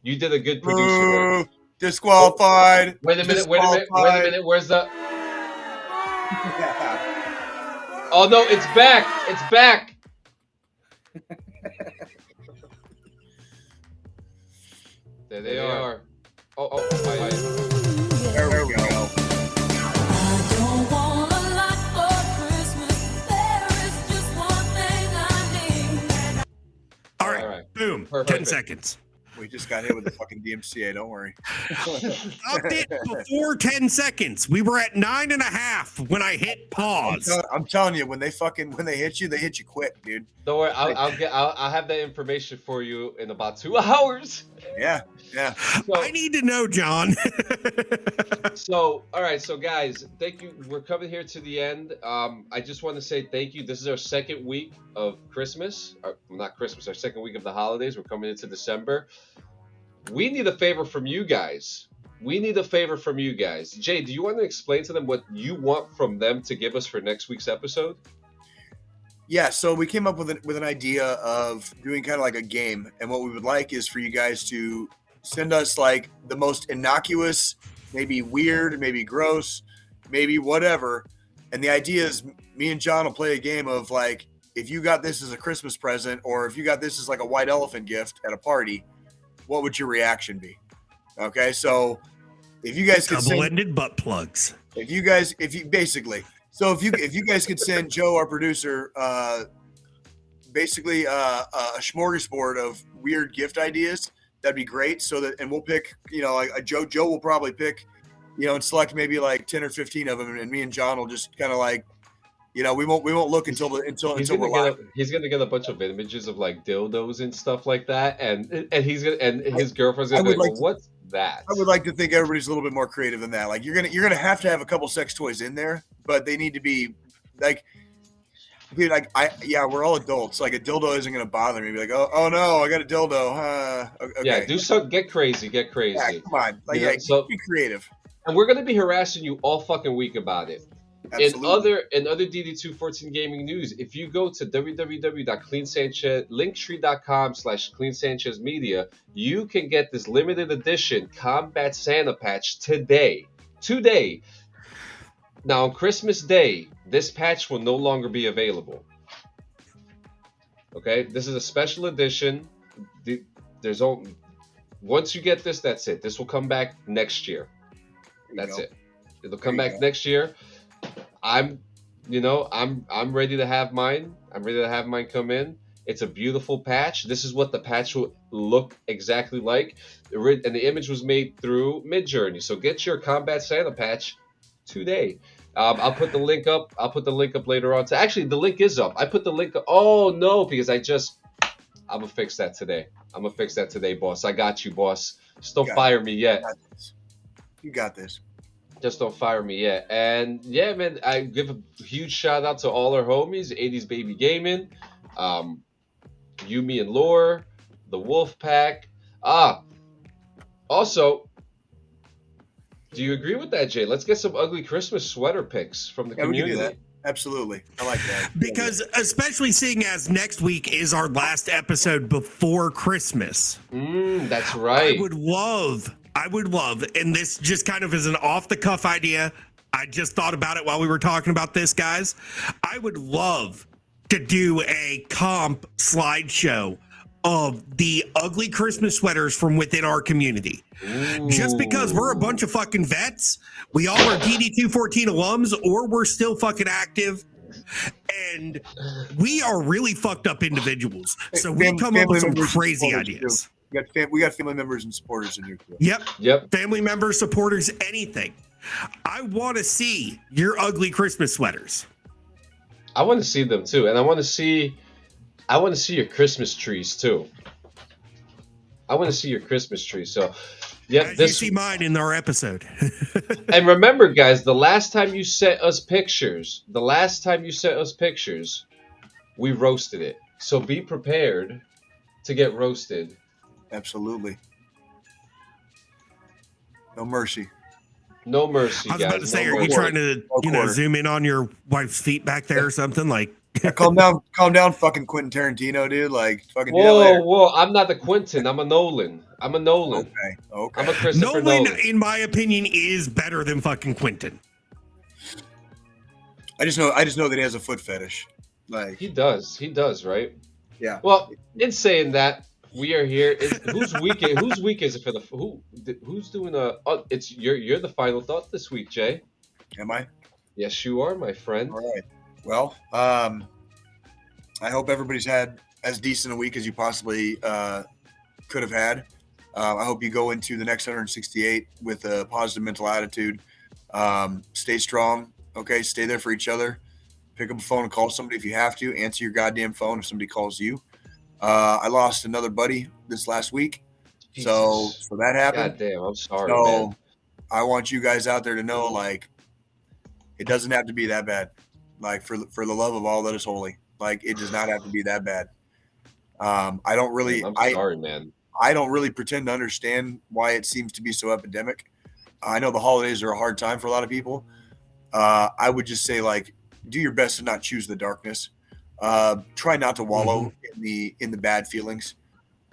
you did a good producer work. Disqualified. Wait a minute. Where's the? Oh no! It's back. It's back. There they are. Oh. There we go. All right. Boom. Perfect. 10 seconds. We just got hit with the fucking DMCA. Don't worry. Stopped it before 10 seconds. We were at 9.5 when I hit pause. I'm telling you, when they hit you quick, dude. Don't worry. I'll have that information for you in about 2 hours. Yeah. So, I need to know, John. So, all right. So, guys, thank you. We're coming here to the end. I just want to say thank you. This is our second week of Christmas. Not Christmas. Our second week of the holidays. We're coming into December. We need a favor from you guys. Jay, do you want to explain to them what you want from them to give us for next week's episode? Yeah, so we came up with an idea of doing kind of like a game, and what we would like is for you guys to send us like the most innocuous, maybe weird, maybe gross, maybe whatever. And the idea is me and John will play a game of like if you got this as a Christmas present, or if you got this as like a white elephant gift at a party, what would your reaction be? Okay, so if you guys could Double-ended butt plugs. if you guys could send Joe, our producer, basically a smorgasbord of weird gift ideas, that'd be great. So that, and we'll pick, like Joe will probably pick, and select maybe like 10 or 15 of them, and me and John will just kind of like, we won't look until we're live. He's gonna get a bunch of images of like dildos and stuff like that, and his girlfriend's gonna be like, well, what's that? I would like to think everybody's a little bit more creative than that. Like you're gonna have to have a couple sex toys in there, but they need to be like, dude, we're all adults. Like a dildo isn't gonna bother me. Be like, oh no, I got a dildo. Okay. Yeah, do so. Get crazy. Yeah, come on. Like, be creative. And we're gonna be harassing you all fucking week about it. Absolutely. In other DD214 gaming news, if you go to www.cleansanchez.com/cleansanchezmedia, you can get this limited edition Combat Santa patch today. Now on Christmas Day, this patch will no longer be available. Okay, this is a special edition. Once you get this, that's it. This will come back next year. That's it. It'll come back next year. I'm ready to have mine. I'm ready to have mine come in. It's a beautiful patch. This is what the patch will look exactly like. And the image was made through Midjourney. So get your Combat Santa patch today. I'll put the link up. I'll put the link up later on. Actually, the link is up. I put the link up. Oh, no, because I'm going to fix that today. I'm going to fix that today, boss. I got you, boss. Just don't fire me yet. You got this. Just don't fire me yet. And yeah, man, I give a huge shout out to all our homies, 80s Baby Gaming, Yumi and Lore, the Wolf Pack. Also, do you agree with that, Jay? Let's get some ugly Christmas sweater pics from the community. We can do that. Absolutely. I like that. Because especially seeing as next week is our last episode before Christmas. That's right. I would love, and this just kind of is an off-the-cuff idea. I just thought about it while we were talking about this, guys. I would love to do a comp slideshow of the ugly Christmas sweaters from within our community. Ooh. Just because we're a bunch of fucking vets, we all are DD214 alums, or we're still fucking active, and we are really fucked up individuals. So we come up with some crazy ideas. We got family members and supporters in here too. Yep. Family members, supporters, anything. I want to see your ugly Christmas sweaters. I want to see them too, and I want to see your Christmas trees too. I want to see your Christmas tree. So, yeah, you see mine in our episode. And remember, guys, the last time you sent us pictures, we roasted it. So be prepared to get roasted. Absolutely. No mercy. No mercy, guys. I was about to say, are you trying to, zoom in on your wife's feet back there or something? Like, calm down, fucking Quentin Tarantino, dude. Like, fucking. Whoa! I'm not the Quentin. I'm a Nolan. Okay. I'm a Christopher Nolan. In my opinion, is better than fucking Quentin. I just know that he has a foot fetish. Like he does, right? Yeah. Well, in saying that, we are here. Whose week is it for who's doing it's you're the final thought this week, Jay. Am I? Yes, you are, my friend. All right. Well, I hope everybody's had as decent a week as you possibly could have had. I hope you go into the next 168 with a positive mental attitude. Stay strong. Okay. Stay there for each other. Pick up a phone and call somebody if you have to. Answer your goddamn phone if somebody calls you. I lost another buddy this last week. Jesus. So that happened. God damn, I'm sorry, man. I want you guys out there to know, like, it doesn't have to be that bad. Like, for the love of all that is holy. Like, it does not have to be that bad. I'm sorry, man. I don't really pretend to understand why it seems to be so epidemic. I know the holidays are a hard time for a lot of people. I would just say, like, do your best to not choose the darkness. Try not to wallow in the bad feelings.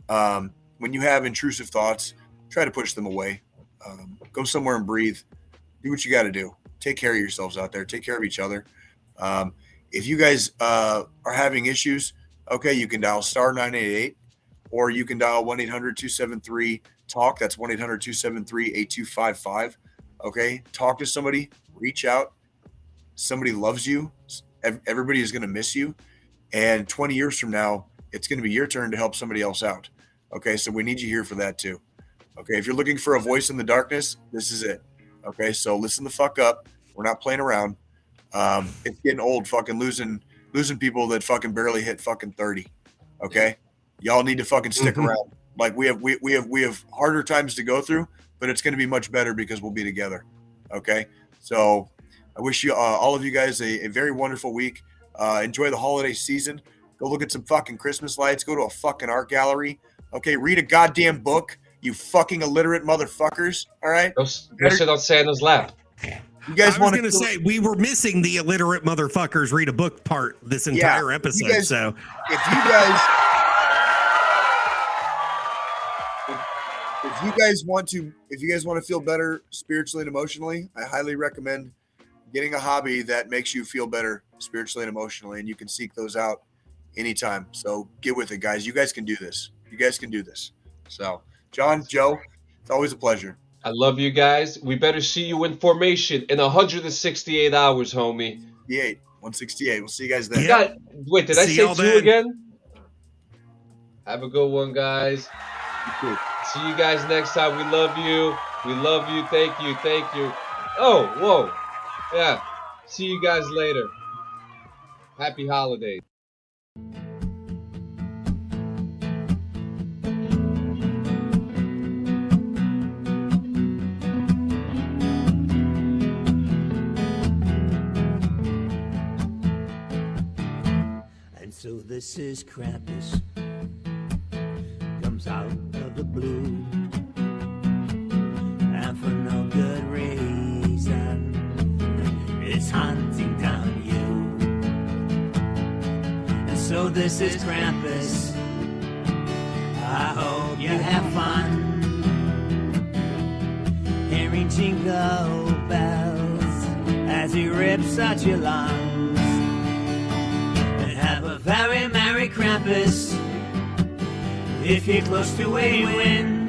When you have intrusive thoughts, try to push them away. Go somewhere and breathe. Do what you got to do. Take care of yourselves out there. Take care of each other. If you guys are having issues, okay, you can dial star 988, or you can dial 1-800-273-TALK. That's 1-800-273-8255. Okay, talk to somebody, reach out. Somebody loves you. Everybody is going to miss you. And 20 years from now, it's going to be your turn to help somebody else out. Okay, so we need you here for that too. Okay, if you're looking for a voice in the darkness, this is it. Okay, so listen the fuck up. We're not playing around. It's getting old fucking losing people that fucking barely hit fucking 30. Okay, y'all need to fucking stick around. Like we have harder times to go through, but it's going to be much better because we'll be together. Okay, so I wish you all of you guys a very wonderful week. Enjoy the holiday season. Go look at some fucking Christmas lights. Go to a fucking art gallery. Okay, read a goddamn book. You fucking illiterate motherfuckers. All right. Go sit on Santa's lap. You guys I was going to say we were missing the illiterate motherfuckers read a book part this entire episode. So if you guys want to feel better spiritually and emotionally, I highly recommend getting a hobby that makes you feel better spiritually and emotionally, and you can seek those out anytime. So get with it, guys. You guys can do this. So, John, Joe, it's always a pleasure. I love you guys. We better see you in formation in 168 hours, homie. 168. We'll see you guys then. Yeah. Wait, did I See say y'all 2 then. again? Have a good one, guys. See you guys next time. We love you. We love you. Thank you. Thank you. Oh, whoa. Yeah. See you guys later. Happy holidays. And so this is Krampus, comes out of the blue, and for no good reason, it's hunting down you. And so this is Krampus, I hope you have fun, hearing jingle bells as he rips out your lungs. Have a very merry Krampus if you're close to a win.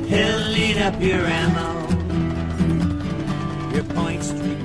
He'll lead up your ammo, your point streak.